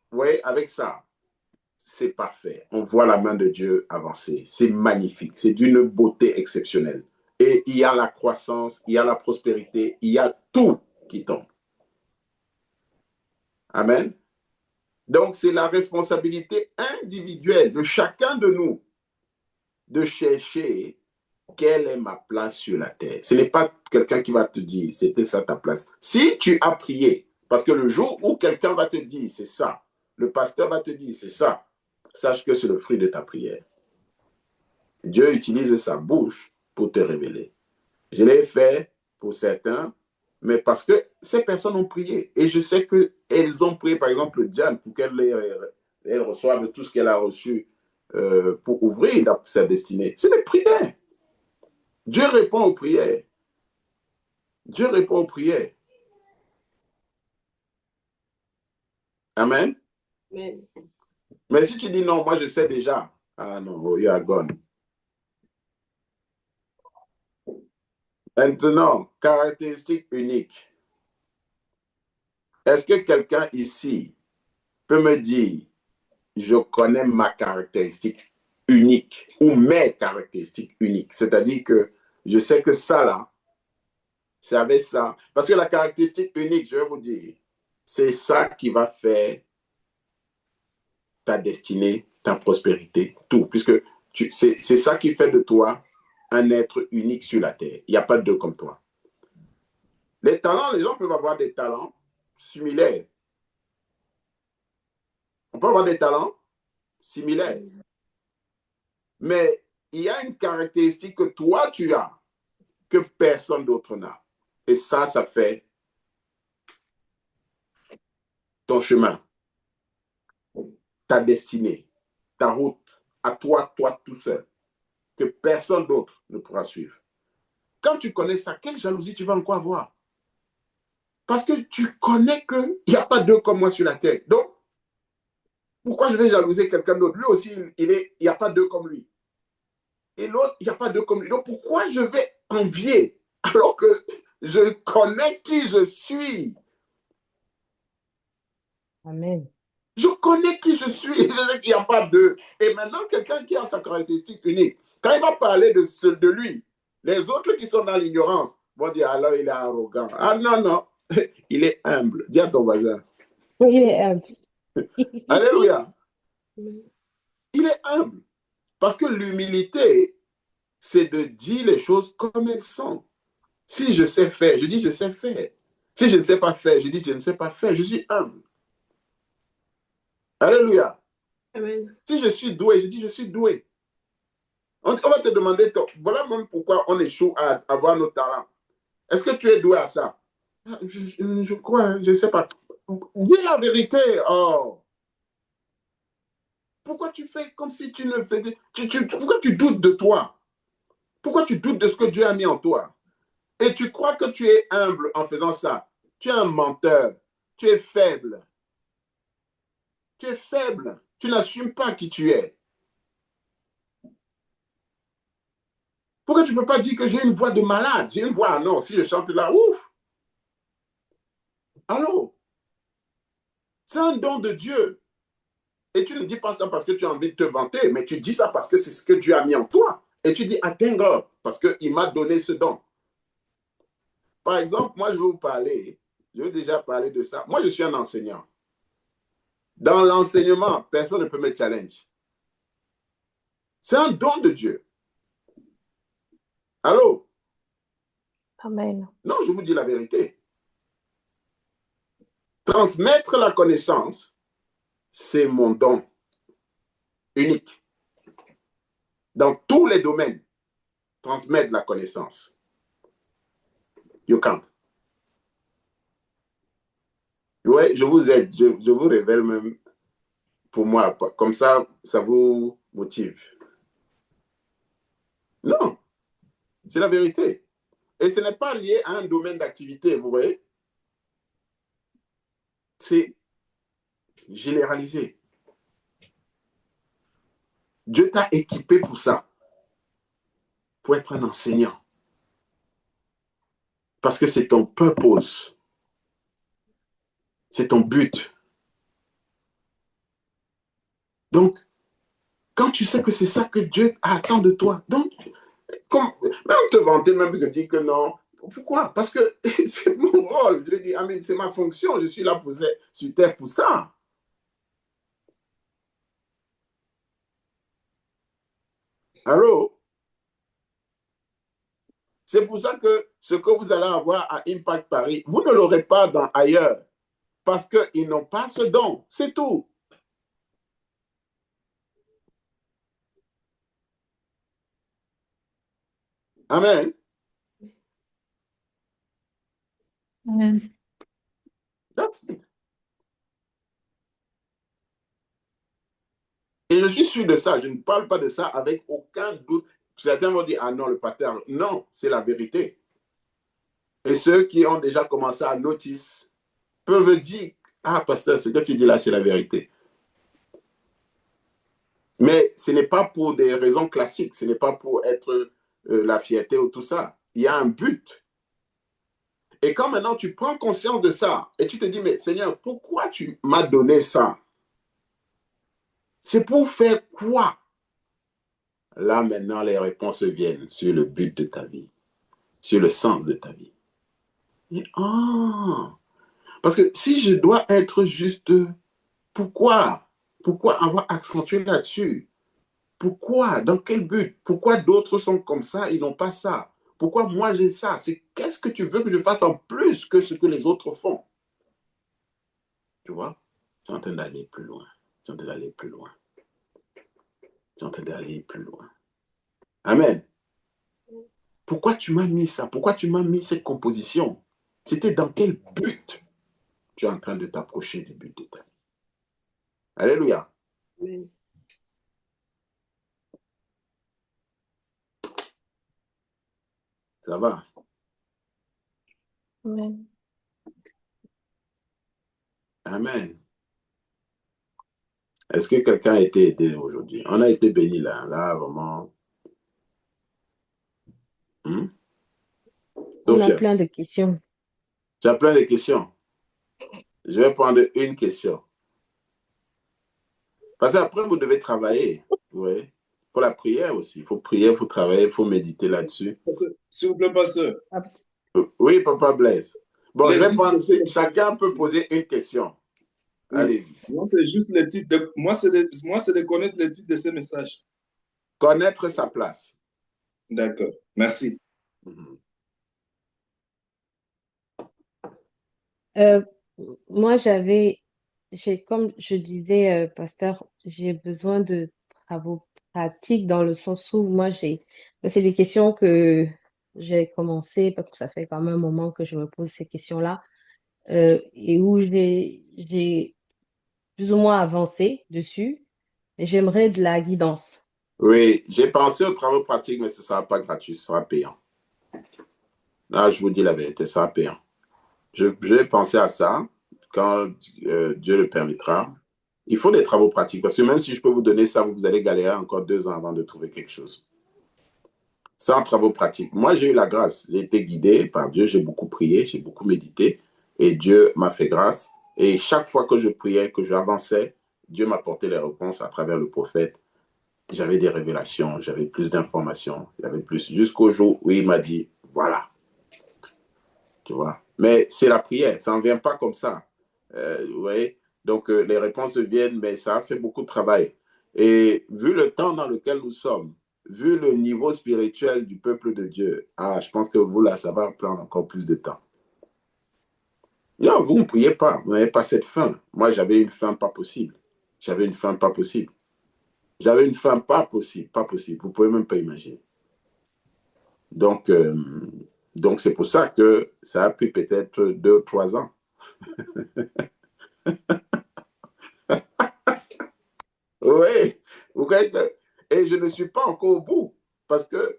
vous voyez, avec ça, c'est parfait. On voit la main de Dieu avancer. C'est magnifique. C'est d'une beauté exceptionnelle. Et il y a la croissance, il y a la prospérité, il y a tout qui tombe. Amen. Donc, c'est la responsabilité individuelle de chacun de nous de chercher quelle est ma place sur la terre. Ce n'est pas quelqu'un qui va te dire, c'était ça ta place. Si tu as prié, parce que le jour où quelqu'un va te dire, c'est ça, le pasteur va te dire, c'est ça, sache que c'est le fruit de ta prière. Dieu utilise sa bouche pour te révéler. Je l'ai fait pour certains, mais parce que ces personnes ont prié. Et je sais qu'elles ont prié, par exemple, Diane, pour qu'elle reçoive tout ce qu'elle a reçu pour ouvrir sa destinée. C'est des prières. Dieu répond aux prières. Dieu répond aux prières. Amen. Amen. Mais si tu dis non, moi je sais déjà. Ah non, you are gone. Maintenant, caractéristique unique. Est-ce que quelqu'un ici peut me dire, je connais ma caractéristique unique ou mes caractéristiques uniques? C'est-à-dire que je sais que ça là, c'est avec ça. Parce que la caractéristique unique, je vais vous dire, c'est ça qui va faire ta destinée, ta prospérité, tout. Puisque c'est ça qui fait de toi un être unique sur la terre. Il n'y a pas deux comme toi. Les talents, les gens peuvent avoir des talents similaires. On peut avoir des talents similaires. Mais il y a une caractéristique que toi, tu as, que personne d'autre n'a. Et ça fait ton chemin, ta destinée, ta route, à toi tout seul, que personne d'autre ne pourra suivre. Quand tu connais ça, quelle jalousie tu vas encore avoir? Parce que tu connais qu'il n'y a pas deux comme moi sur la terre. Donc, pourquoi je vais jalouser quelqu'un d'autre? Lui aussi, il n'y a pas deux comme lui. Et l'autre, il n'y a pas deux comme lui. Donc, pourquoi je vais envier alors que je connais qui je suis? Amen. Je connais qui je suis. Je sais qu'il n'y a pas deux. Et maintenant, quelqu'un qui a sa caractéristique unique, quand il va parler de lui, les autres qui sont dans l'ignorance vont dire, alors il est arrogant. Ah non, non, il est humble. Dis à ton voisin. Il est humble. Alléluia. Il est humble. Parce que l'humilité, c'est de dire les choses comme elles sont. Si je sais faire, je dis je sais faire. Si je ne sais pas faire, je dis je ne sais pas faire. Je suis humble. Alléluia. Amen. Si je suis doué, je dis je suis doué. On va te demander, voilà même pourquoi on échoue à avoir nos talents. Est-ce que tu es doué à ça? Je crois, je ne sais pas. Dis la vérité. Oh. Pourquoi tu fais comme si tu ne faisais... Pourquoi tu doutes de toi? Pourquoi tu doutes de ce que Dieu a mis en toi? Et tu crois que tu es humble en faisant ça? Tu es un menteur. Tu es faible. Tu es faible. Tu n'assumes pas qui tu es. Pourquoi tu ne peux pas dire que j'ai une voix de malade? J'ai une voix, non, si je chante là, ouf! Allô? C'est un don de Dieu. Et tu ne dis pas ça parce que tu as envie de te vanter, mais tu dis ça parce que c'est ce que Dieu a mis en toi. Et tu dis, I thank God, parce qu'il m'a donné ce don. Par exemple, moi, je vais vous parler, je vais déjà parler de ça. Moi, je suis un enseignant. Dans l'enseignement, personne ne peut me challenge. C'est un don de Dieu. Allô? Amen. Non, je vous dis la vérité. Transmettre la connaissance, c'est mon don unique. Dans tous les domaines, transmettre la connaissance. You can't. Oui, je vous aide, je vous révèle même pour moi. Comme ça, ça vous motive. Non, c'est la vérité. Et ce n'est pas lié à un domaine d'activité, vous voyez. C'est généralisé. Dieu t'a équipé pour ça, pour être un enseignant. Parce que c'est ton purpose. C'est ton but. Donc, quand tu sais que c'est ça que Dieu attend de toi, donc, même te vanter, même te dire que non, pourquoi? Parce que c'est mon rôle. Je dis, Amen, c'est ma fonction. Je suis là pour, sur terre pour ça. Allô? C'est pour ça que ce que vous allez avoir à Impact Paris, vous ne l'aurez pas ailleurs. Parce qu'ils n'ont pas ce don. C'est tout. Amen. Amen. That's it. Et je suis sûr de ça. Je ne parle pas de ça avec aucun doute. Certains vont dire, ah non, le pasteur. Non, c'est la vérité. Et ceux qui ont déjà commencé à notice peuvent dire, ah pasteur, ce que tu dis là, c'est la vérité. Mais ce n'est pas pour des raisons classiques. Ce n'est pas pour être la fierté ou tout ça. Il y a un but. Et quand maintenant tu prends conscience de ça et tu te dis, mais Seigneur, pourquoi tu m'as donné ça? C'est pour faire quoi? Là, maintenant, les réponses viennent sur le but de ta vie, sur le sens de ta vie. Et, ah, parce que si je dois être juste, pourquoi? Pourquoi avoir accentué là-dessus? Pourquoi? Dans quel but? Pourquoi d'autres sont comme ça, ils n'ont pas ça? Pourquoi moi j'ai ça? C'est qu'est-ce que tu veux que je fasse en plus que ce que les autres font? Tu vois? Tu es en train d'aller plus loin. Tu es en train d'aller plus loin. Tu es en train d'aller plus loin. Amen. Pourquoi tu m'as mis ça? Pourquoi tu m'as mis cette composition? C'était dans quel but tu es en train de t'approcher du but de ta vie? Alléluia. Amen. Ça va? Amen. Amen. Est-ce que quelqu'un a été aidé aujourd'hui? On a été béni là. Là, vraiment. On a Sophia, plein de questions. tu as plein de questions. Je vais prendre une question. Parce qu'après, vous devez travailler. Oui. Il faut la prière aussi. Il faut prier, il faut travailler, il faut méditer là-dessus. S'il vous plaît, pasteur. Oui, Papa Blaise. Bon, je vais Les prendre. titres, Chacun peut poser une question. oui. Allez-y. Moi, c'est juste les titres. Moi, c'est de connaître les titres de ces messages. Connaître sa place. D'accord. Merci. Moi, comme je disais, pasteur, j'ai besoin de travaux pratiques dans le sens où c'est des questions que j'ai commencé, parce que ça fait quand même un moment que je me pose ces questions-là, et où j'ai plus ou moins avancé dessus. J'aimerais de la guidance. Oui, j'ai pensé aux travaux pratiques, mais ce ne sera pas gratuit, ce sera payant. Là, je vous dis la vérité, ce sera payant. Je vais penser à ça quand Dieu le permettra. Il faut des travaux pratiques, parce que même si je peux vous donner ça, vous allez galérer encore 2 ans avant de trouver quelque chose. Sans travaux pratiques. Moi, j'ai eu la grâce. J'ai été guidé par Dieu, j'ai beaucoup prié, j'ai beaucoup médité, et Dieu m'a fait grâce. Et chaque fois que je priais, que j'avançais, Dieu m'apportait les réponses à travers le prophète. J'avais des révélations, j'avais plus d'informations, j'avais plus, jusqu'au jour où il m'a dit, voilà, tu vois. Mais c'est la prière, ça n'en vient pas comme ça. Vous voyez? Donc, les réponses viennent, mais ça a fait beaucoup de travail. Et vu le temps dans lequel nous sommes, vu le niveau spirituel du peuple de Dieu, je pense que vous, là, ça va prendre encore plus de temps. Non, vous ne priez pas, vous n'avez pas cette faim. Moi, j'avais une faim pas possible. J'avais une faim pas possible. J'avais une faim pas possible, pas possible. Vous ne pouvez même pas imaginer. Donc, c'est pour ça que ça a pris peut-être 2 ou 3 ans. Oui, vous voyez que, et je ne suis pas encore au bout, parce que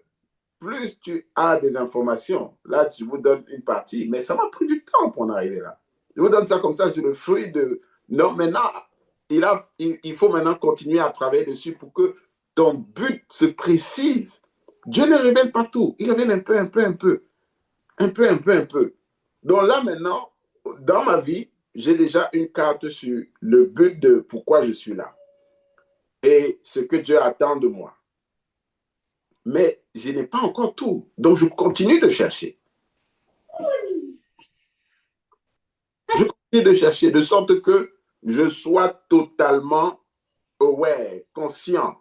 plus tu as des informations, là, je vous donne une partie, mais ça m'a pris du temps pour en arriver là. Je vous donne ça comme ça, c'est le fruit de... Non, maintenant, il faut maintenant continuer à travailler dessus pour que ton but se précise. Dieu ne révèle pas tout, il révèle un peu, un peu, un peu, un peu, un peu, un peu. Donc là, maintenant, dans ma vie, j'ai déjà une carte sur le but de pourquoi je suis là et ce que Dieu attend de moi. Mais je n'ai pas encore tout. Donc, je continue de chercher. Je continue de chercher de sorte que je sois totalement aware, conscient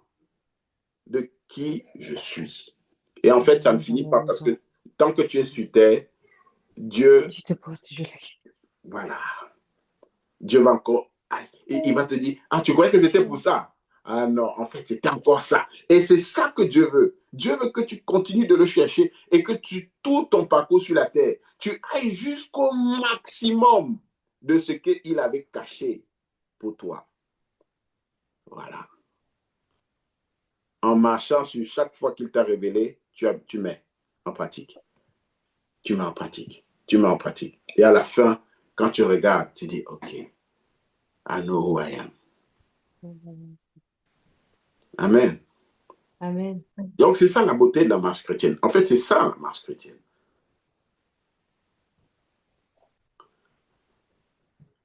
de qui je suis. Et en fait, ça ne finit pas parce que tant que tu es sur terre, Dieu, Je te pose toujours la question. voilà, Dieu va encore, il va te dire, tu croyais que c'était pour ça? Ah non, en fait, c'était encore ça. Et c'est ça que Dieu veut. Dieu veut que tu continues de le chercher et que tout ton parcours sur la terre, tu ailles jusqu'au maximum de ce qu'il avait caché pour toi. Voilà. En marchant sur chaque fois qu'il t'a révélé, tu mets en pratique. Tu mets en pratique. Tu mets en pratique. Et à la fin, quand tu regardes, tu dis, OK, I know who I am. Amen. Amen. Donc, c'est ça la beauté de la marche chrétienne. En fait, c'est ça la marche chrétienne.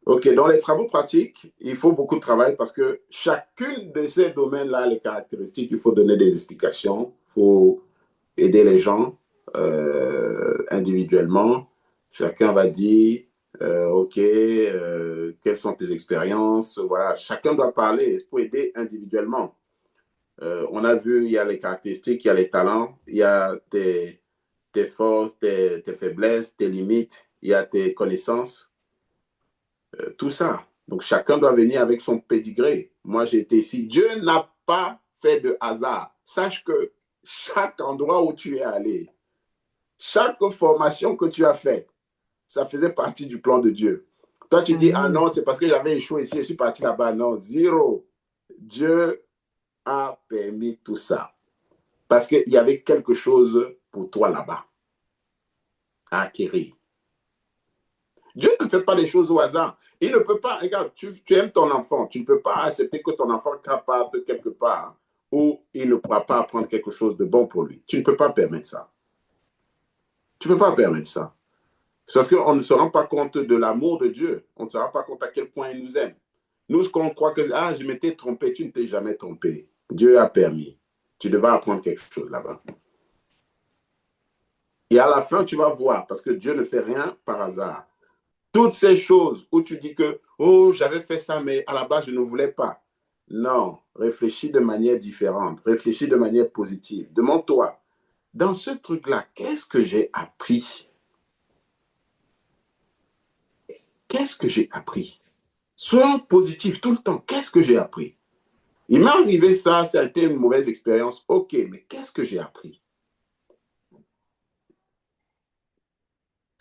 OK, dans les travaux pratiques, il faut beaucoup de travail parce que chacune de ces domaines-là, les caractéristiques, il faut donner des explications, il faut aider les gens individuellement. Chacun va dire, OK, quelles sont tes expériences? Voilà, chacun doit parler pour aider individuellement. On a vu, il y a les caractéristiques, il y a les talents, il y a tes forces, tes faiblesses, tes limites, il y a tes connaissances, tout ça. Donc, chacun doit venir avec son pédigré. Moi, j'ai été ici. Dieu n'a pas fait de hasard. Sache que chaque endroit où tu es allé, chaque formation que tu as faite, ça faisait partie du plan de Dieu. Toi, tu dis, ah non, c'est parce que j'avais échoué ici, je suis parti là-bas. Non, zéro. Dieu a permis tout ça. Parce qu'il y avait quelque chose pour toi là-bas à acquérir. Dieu ne fait pas les choses au hasard. Il ne peut pas, regarde, tu aimes ton enfant, tu ne peux pas accepter que ton enfant parte quelque part où il ne pourra pas apprendre quelque chose de bon pour lui. Tu ne peux pas permettre ça. Tu ne peux pas permettre ça. C'est parce qu'on ne se rend pas compte de l'amour de Dieu. On ne se rend pas compte à quel point il nous aime. Nous, ce qu'on croit que, je m'étais trompé, tu ne t'es jamais trompé. Dieu a permis. Tu devais apprendre quelque chose là-bas. Et à la fin, tu vas voir, parce que Dieu ne fait rien par hasard. Toutes ces choses où tu dis que, oh, j'avais fait ça, mais à la base, je ne voulais pas. Non, réfléchis de manière différente, réfléchis de manière positive. Demande-toi, dans ce truc-là, qu'est-ce que j'ai appris? Qu'est-ce que j'ai appris? Soyons positifs tout le temps. Qu'est-ce que j'ai appris? Il m'est arrivé ça, ça a été une mauvaise expérience. OK, mais qu'est-ce que j'ai appris?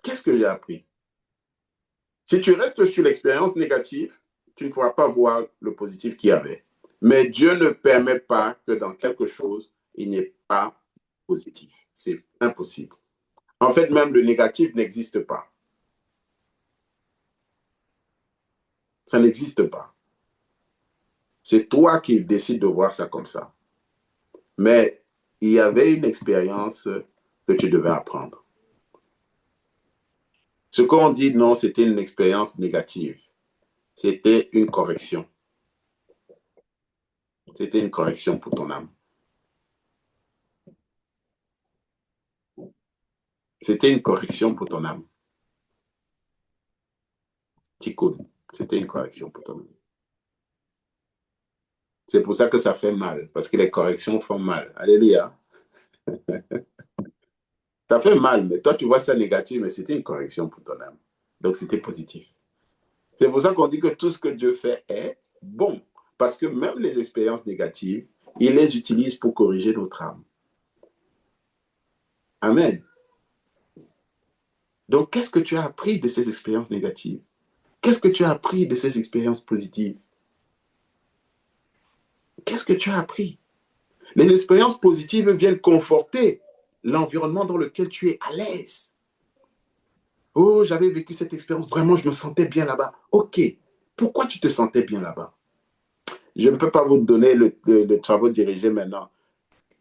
Qu'est-ce que j'ai appris? Si tu restes sur l'expérience négative, tu ne pourras pas voir le positif qu'il y avait. Mais Dieu ne permet pas que dans quelque chose, il n'y ait pas positif. C'est impossible. En fait, même le négatif n'existe pas. Ça n'existe pas. C'est toi qui décides de voir ça comme ça. Mais il y avait une expérience que tu devais apprendre. Ce qu'on dit, non, c'était une expérience négative. C'était une correction. C'était une correction pour ton âme. C'était une correction pour ton âme. Tikkun, c'était une correction pour ton âme. C'est pour ça que ça fait mal, parce que les corrections font mal. Alléluia. Ça fait mal, mais toi, tu vois ça négatif, mais c'était une correction pour ton âme. Donc, c'était positif. C'est pour ça qu'on dit que tout ce que Dieu fait est bon. Parce que même les expériences négatives, il les utilise pour corriger notre âme. Amen. Donc, qu'est-ce que tu as appris de ces expériences négatives? Qu'est-ce que tu as appris de ces expériences positives? Qu'est-ce que tu as appris? Les expériences positives viennent conforter l'environnement dans lequel tu es à l'aise. Oh, j'avais vécu cette expérience, vraiment, je me sentais bien là-bas. OK. Pourquoi tu te sentais bien là-bas? Je ne peux pas vous donner le travail dirigé maintenant.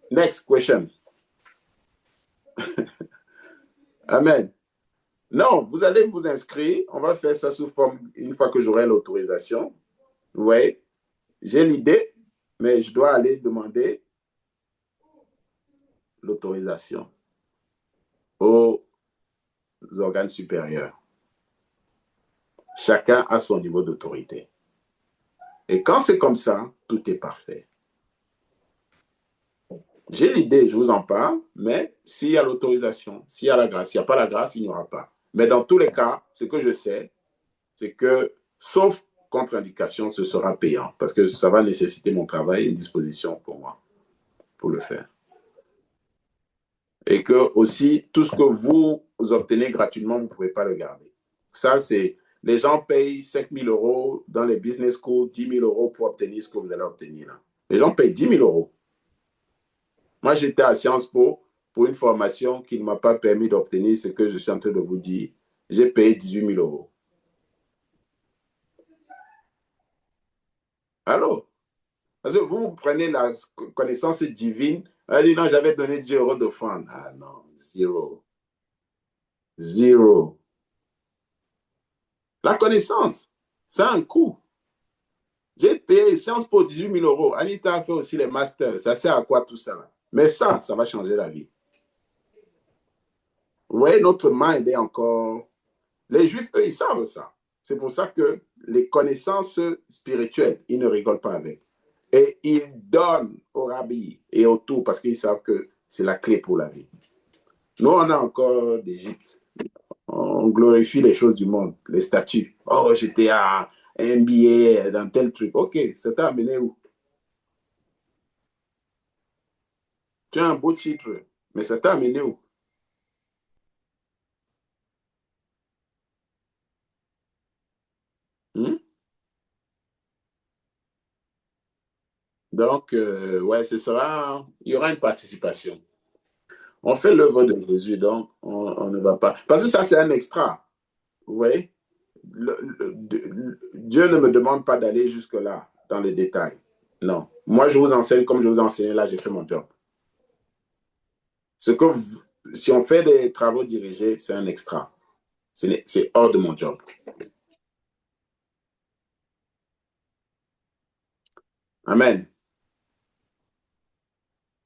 Next question. Amen. Non, vous allez vous inscrire. On va faire ça sous forme, une fois que j'aurai l'autorisation. Oui, j'ai l'idée, mais je dois aller demander l'autorisation aux organes supérieurs. Chacun a son niveau d'autorité. Et quand c'est comme ça, tout est parfait. J'ai l'idée, je vous en parle, mais s'il y a l'autorisation, s'il y a la grâce, s'il n'y a pas la grâce, il n'y aura pas. Mais dans tous les cas, ce que je sais, c'est que, sauf contre-indication, ce sera payant, parce que ça va nécessiter mon travail et une disposition pour moi, pour le faire. Et que aussi, tout ce que vous obtenez gratuitement, vous ne pouvez pas le garder. Ça, c'est, les gens payent 5 000 € dans les business schools, 10 000 € pour obtenir ce que vous allez obtenir là. Les gens payent 10 000 €. Moi, j'étais à Sciences Po pour une formation qui ne m'a pas permis d'obtenir ce que je suis en train de vous dire. J'ai payé 18 000 €. Allô? Parce que vous prenez la connaissance divine. Elle dit non, j'avais donné 10 € d'offrande. Ah non, zéro. Zéro. La connaissance, ça a un coût. J'ai payé Sciences Po 18 000 €. Anita a fait aussi les masters. Ça sert à quoi tout ça là? Mais ça va changer la vie. Vous voyez, notre mind est encore... Les Juifs, eux, ils savent ça. C'est pour ça que les connaissances spirituelles, ils ne rigolent pas avec. Et ils donnent au rabbi et au tout parce qu'ils savent que c'est la clé pour la vie. Nous, on a encore d'Égypte. On glorifie les choses du monde, les statuts. Oh, j'étais à MBA dans tel truc. OK, ça t'a amené où? Tu as un beau titre, mais ça t'a amené où? Hmm? Donc, ouais, il y aura une participation. On fait l'œuvre de Jésus, donc on ne va pas. Parce que ça, c'est un extra. Vous voyez? Dieu ne me demande pas d'aller jusque-là, dans les détails. Non. Moi, je vous enseigne comme je vous ai enseigné là, j'ai fait mon job. Si on fait des travaux dirigés, c'est un extra. C'est hors de mon job. Amen.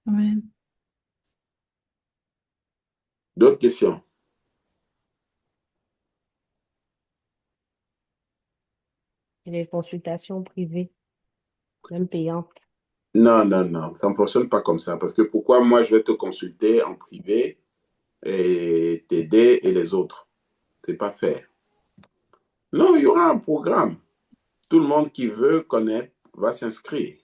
Amen. D'autres questions? Et les consultations privées, même payantes. Non, non, non. Ça ne fonctionne pas comme ça. Parce que pourquoi moi, je vais te consulter en privé et t'aider et les autres? C'est pas faire. Non, il y aura un programme. Tout le monde qui veut connaître va s'inscrire.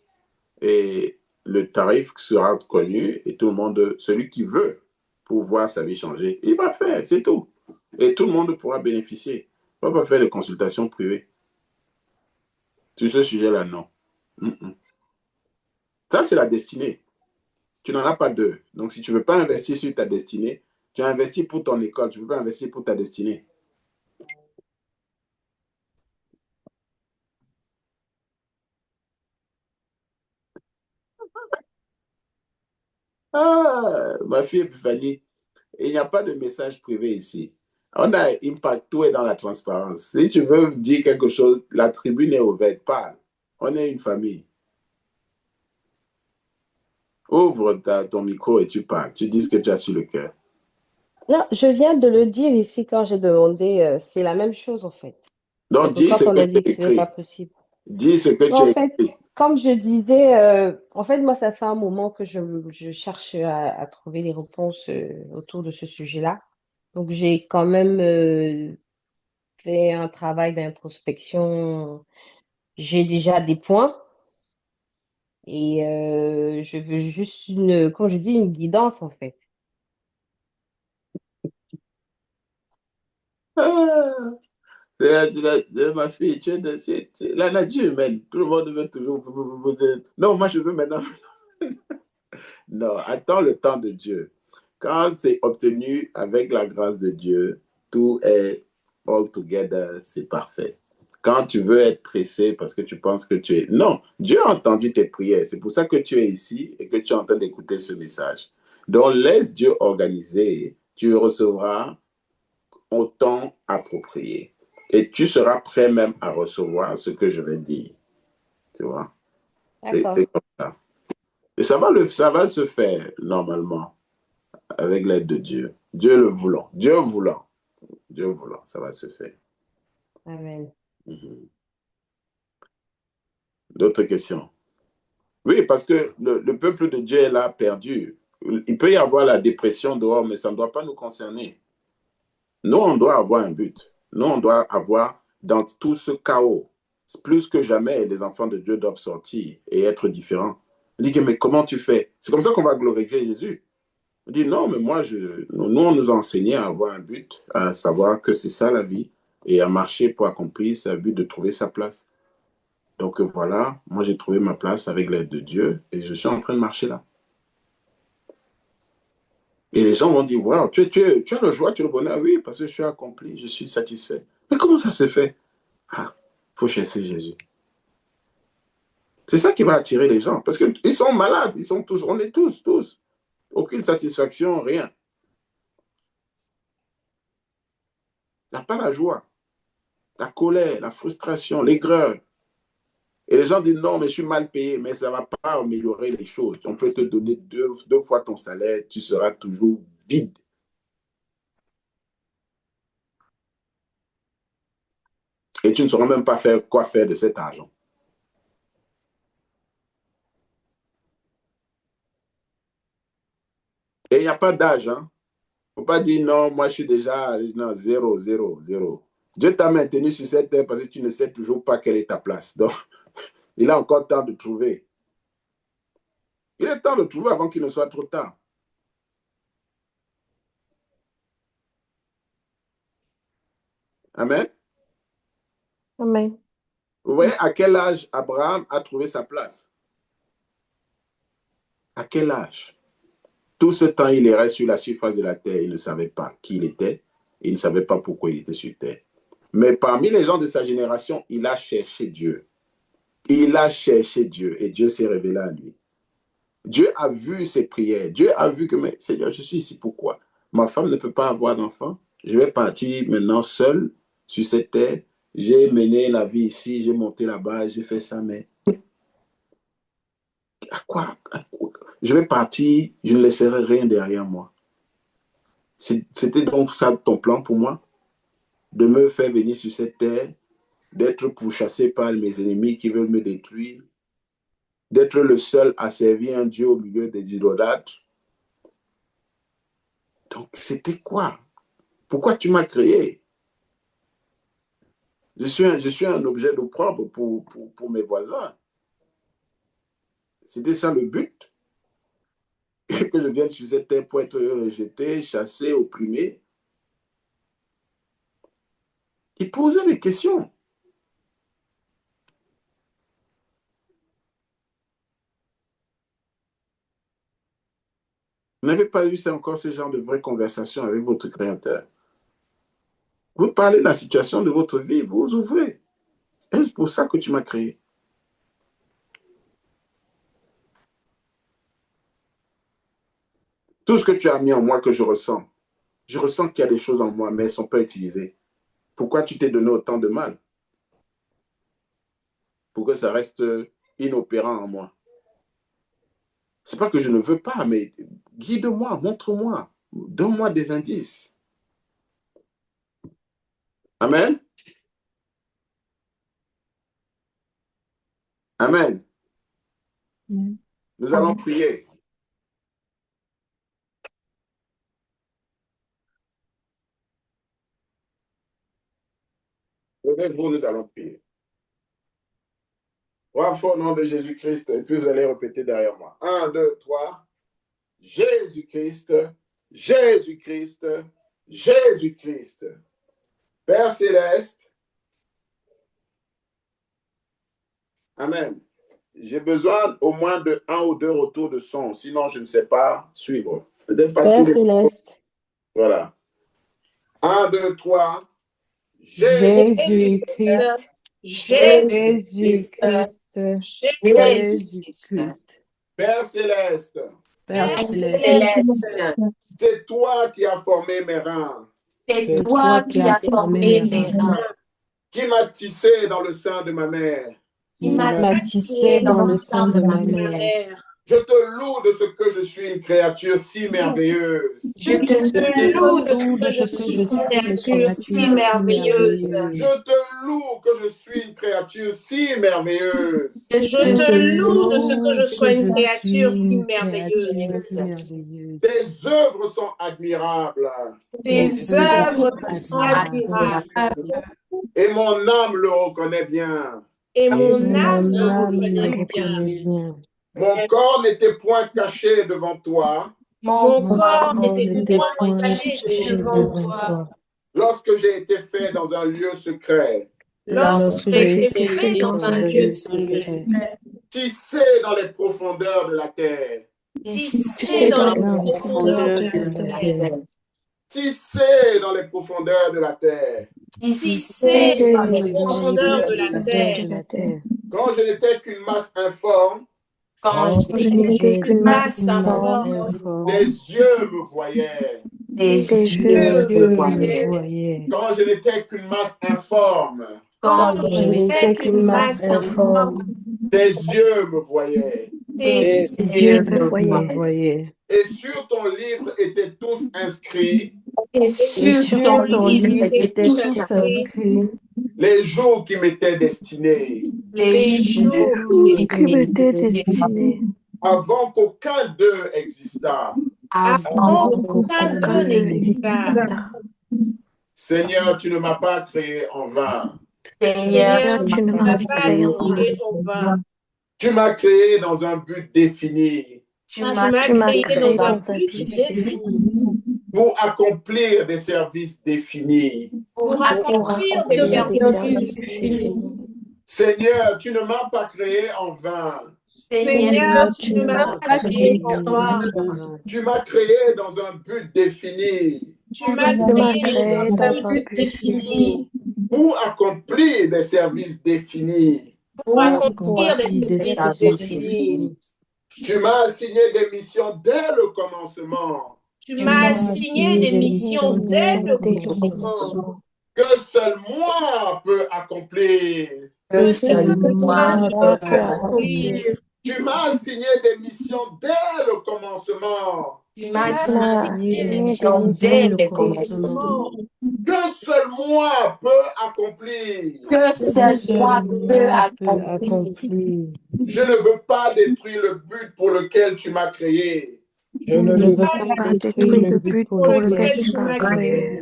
Et le tarif sera connu et tout le monde, celui qui veut pour voir sa vie changer, il va faire, c'est tout. Et tout le monde pourra bénéficier. On ne va pas faire des consultations privées. Sur ce sujet-là, non. Ça, c'est la destinée. Tu n'en as pas deux. Donc, si tu ne veux pas investir sur ta destinée, tu as investi pour ton école, tu ne veux pas investir pour ta destinée. Ah, ma fille Epiphanie, il n'y a pas de message privé ici. On a impact, tout est dans la transparence. Si tu veux dire quelque chose, la tribune est ouverte, parle. On est une famille. Ouvre ton micro et tu parles. Tu dis ce que tu as sur le cœur. Non, je viens de le dire ici quand j'ai demandé, c'est la même chose en fait. Donc, Donc, dis quand ce on que a tu dit as que ce n'est pas écrit. possible. Dis ce que Non, tu en as fait, écrit. comme je disais, en fait, moi, ça fait un moment que je cherche à trouver des réponses autour de ce sujet-là. Donc, j'ai quand même fait un travail d'introspection. J'ai déjà des points et je veux juste comme je dis, une guidance en fait. Ah, ma fille, la nature humaine. Tout le monde veut toujours. Non, moi, je veux maintenant. Non, attends le temps de Dieu. Quand c'est obtenu avec la grâce de Dieu, tout est all together, c'est parfait. Quand tu veux être pressé parce que tu penses que tu es... Non, Dieu a entendu tes prières. C'est pour ça que tu es ici et que tu es en train d'écouter ce message. Donc, laisse Dieu organiser. Tu recevras au temps approprié. Et tu seras prêt même à recevoir ce que je vais dire. Tu vois? C'est D'accord. comme ça. Et ça va se faire normalement avec l'aide de Dieu. Dieu le voulant. Dieu voulant, ça va se faire. Amen. Mhm. D'autres questions? Oui, parce que le peuple de Dieu est là perdu. Il peut y avoir la dépression dehors, mais ça ne doit pas nous concerner. Nous, on doit avoir un but. Nous, on doit avoir, dans tout ce chaos, plus que jamais, les enfants de Dieu doivent sortir et être différents. On dit que, mais comment tu fais? C'est comme ça qu'on va glorifier Jésus. On dit, non, mais nous, on nous a enseigné à avoir un but, à savoir que c'est ça la vie, et à marcher pour accomplir, c'est le but de trouver sa place. Donc voilà, moi j'ai trouvé ma place avec l'aide de Dieu, et je suis en train de marcher là. Et les gens vont dire, wow, tu as le joie, tu as le bonheur. Oui, parce que je suis accompli, je suis satisfait. Mais comment ça se fait? Ah, il faut chercher Jésus. C'est ça qui va attirer les gens. Parce qu'ils sont malades, ils sont tous, on est tous. Aucune satisfaction, rien. Il n'y a pas la joie, la colère, la frustration, l'aigreur. Et les gens disent non, mais je suis mal payé, mais ça ne va pas améliorer les choses. On peut te donner deux fois ton salaire, tu seras toujours vide. Et tu ne sauras même pas quoi faire de cet argent. Et il n'y a pas d'âge. Hein? Il ne faut pas dire non, moi je suis déjà non, zéro, zéro, zéro. Dieu t'a maintenu sur cette terre parce que tu ne sais toujours pas quelle est ta place. Donc, il a encore temps de trouver. Il est temps de trouver avant qu'il ne soit trop tard. Amen. Amen. Vous voyez à quel âge Abraham a trouvé sa place? À quel âge? Tout ce temps, il errait sur la surface de la terre. Il ne savait pas qui il était. Il ne savait pas pourquoi il était sur terre. Mais parmi les gens de sa génération, il a cherché Dieu. Il a cherché Dieu et Dieu s'est révélé à lui. Dieu a vu ses prières. Dieu a vu que, mais Seigneur, je suis ici pourquoi? Ma femme ne peut pas avoir d'enfant. Je vais partir maintenant seul sur cette terre. J'ai mené la vie ici, j'ai monté là-bas, j'ai fait ça, mais à quoi? Je vais partir, je ne laisserai rien derrière moi. C'était donc ça ton plan pour moi, de me faire venir sur cette terre, d'être pourchassé par mes ennemis qui veulent me détruire, d'être le seul à servir un Dieu au milieu des idolâtres. Donc, c'était quoi? Pourquoi tu m'as créé? Je suis un objet d'opprobre pour mes voisins. C'était ça le but, que je vienne sur cette terre pour être rejeté, chassé, opprimé. Il posait des questions. Vous n'avez pas eu encore ce genre de vraie conversation avec votre Créateur. Vous parlez de la situation de votre vie, vous ouvrez. Est-ce pour ça que tu m'as créé? Tout ce que tu as mis en moi que je ressens qu'il y a des choses en moi, mais elles ne sont pas utilisées. Pourquoi tu t'es donné autant de mal? Pour que ça reste inopérant en moi. Ce n'est pas que je ne veux pas, mais guide-moi, montre-moi, donne-moi des indices. Amen. Amen. Nous allons prier. Levez-vous, nous allons prier. Trois fois au nom de Jésus-Christ, et puis vous allez répéter derrière moi. 1, 2, 3. Jésus-Christ, Jésus-Christ, Jésus-Christ. Père céleste. Amen. J'ai besoin au moins de 1 ou 2 retours de son, sinon je ne sais pas suivre. Peut-être pas Père tous les... céleste. Voilà. 1, 2, 3. Jésus-Christ. Jésus-Christ. Jésus-Christ. Père céleste. Père céleste. C'est toi qui as formé mes reins. C'est toi qui as formé mes reins. Qui m'a tissé dans le sein de ma mère. Qui m'a tissé dans le sein de ma mère. Je te loue de ce que je suis une créature si merveilleuse. Je te loue de ce que je suis une créature si merveilleuse. Je te loue que je suis une créature si merveilleuse. Je te loue de ce que je sois une créature si merveilleuse. Tes œuvres sont admirables. Tes œuvres sont admirables. Et mon âme le reconnaît bien. Et mon âme le reconnaît bien. Mon corps n'était point caché devant toi. Mon corps n'était point caché devant toi. Lorsque j'ai été fait dans un lieu secret. Lorsque j'ai été fait dans un lieu secret. Tissé dans les profondeurs de la terre. Tissé dans les profondeurs de la terre. Tissé dans les profondeurs de la terre. Tissé dans les profondeurs de la terre. Quand je n'étais qu'une masse informe. Quand je n'étais qu'une masse informe, des yeux me voyaient. Des yeux me voyaient. Quand je n'étais qu'une masse informe. Quand je n'étais qu'une masse informe, des yeux me voyaient. Des yeux me voyaient. Et sur ton livre étaient tous inscrits. Et sur ton livre étaient tous inscrits. Les jours qui m'étaient destinés. Les jours qui m'étaient destinés. Avant qu'aucun d'eux existât. Avant qu'aucun d'eux n'existât. Seigneur, tu ne m'as pas créé en vain. Seigneur, tu ne m'as pas créé en vain. Tu m'as créé dans un but défini. Tu m'as créé dans un but défini. Pour accomplir des services définis. Pour accomplir des services définis. Seigneur, tu ne m'as pas créé en vain. Seigneur, tu ne m'as pas créé en vain. Tu m'as créé dans un but défini. Tu m'as créé dans un but défini. Pour accomplir des services définis. Pour accomplir des services définis. Tu m'as assigné des missions dès le commencement. Tu m'as assigné des missions dès le commencement. Que seul moi peux accomplir. Que seul moi peux accomplir. Tu m'as assigné des missions dès le commencement. Tu m'as assigné des missions dès le commencement. Que seul moi peux accomplir. Que seul moi peux accomplir. Je ne veux pas détruire le but pour lequel tu m'as créé. Je ne veux pas détruire le but pour lequel tu m'as créé.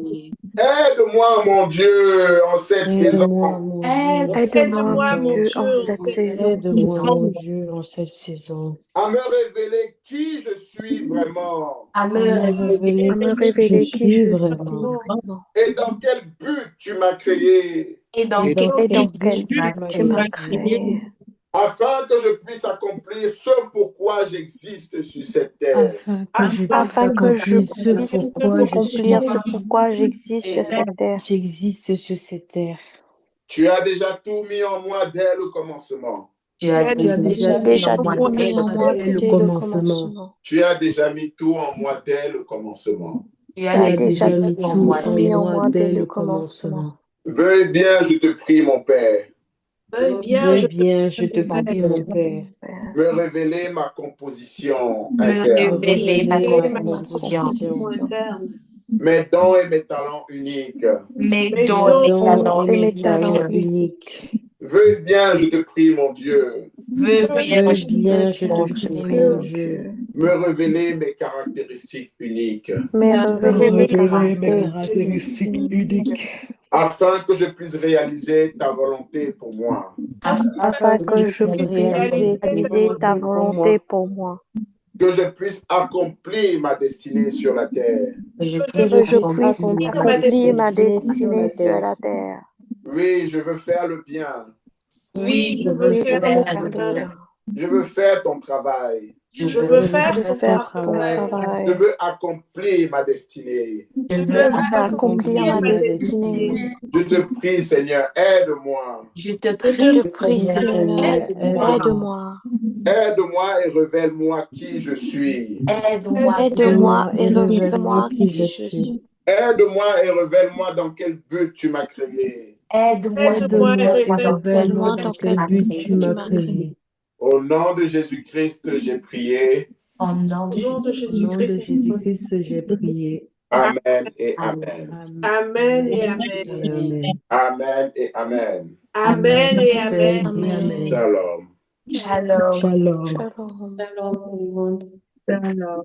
Aide-moi, mon Dieu, en cette saison. Aide-moi, mon Dieu, en cette saison. À me révéler qui je suis vraiment. À me révéler qui je suis vraiment. Et dans quel but tu m'as créé. Et dans quel but tu m'as créé. afin que je puisse accomplir ce pourquoi j'existe sur cette terre. Afin que je puisse afin que je accomplir puisse ce pourquoi je accomplir suis. ce pourquoi j'existe sur cette terre. J'existe sur cette terre. Tu as déjà tout mis en moi dès le commencement. Tu as Tu as déjà déjà tout tout mis en moi dès le dès le commencement. commencement. Tu as déjà mis tout en moi dès le commencement. Tu as déjà mis tout tout mis en en moi moi dès dès le le commencement. commencement. Veuille bien, je te prie, mon Père, Veuille bien, Veuille je bien, je te prie, prie, mon Père, me révéler ma composition Me interne, révéler ma révéler ma composition, composition, interne, mes dons et mes talents uniques. mes mes dons mes et dons dons talents et mes uniques. talents uniques. Veuille bien, je te prie, mon Dieu, Veux bien, Veuille je bien, je mon te prie, Dieu, mon Dieu, me révéler mes caractéristiques uniques, me me révéler mes révéler mes caractéristiques caractéristiques uniques, afin que je puisse réaliser ta volonté pour moi, afin que que je je puisse puisse réaliser réaliser ta pour moi, volonté pour moi, que je puisse accomplir ma destinée sur la terre. que je que puisse je puisse accomplir accomplir ma ma destinée accomplir ma destinée sur destinée la sur terre. la terre. Oui, je veux faire le bien. Oui, je je veux veux faire faire le le bien. bien. Je veux faire ton travail. Je Je veux veux Je veux faire faire ton faire ton ton travail. travail. Je travail. veux accomplir ma destinée. Je Je veux veux accomplir accomplir ma ma destinée. destinée. Je te prie, Seigneur, aide-moi. Je te Je prie, te Seigneur, prie, Seigneur, aide-moi. aide-moi. Aide-moi et révèle-moi qui je suis. Aide-moi, Aide-moi aide-moi et et révèle-moi révèle-moi qui qui je je suis. suis. Aide-moi et révèle-moi dans quel but tu m'as créé. Aide-moi et Aide-moi et Aide-moi et révèle-moi dans quel révèle-moi but dans tu quel m'as but créé. tu m'as créé. Au nom de Jésus-Christ, j'ai prié. Au nom de Au nom de Au nom de Jésus-Christ. Jésus-Christ, j'ai prié. Amen et Amen. amen. Amen et Amen amen. et amen. Amen et amen. Amen et amen. Amen et amen. Shalom. Shalom. Shalom. Shalom. Shalom, tout le monde. Alors.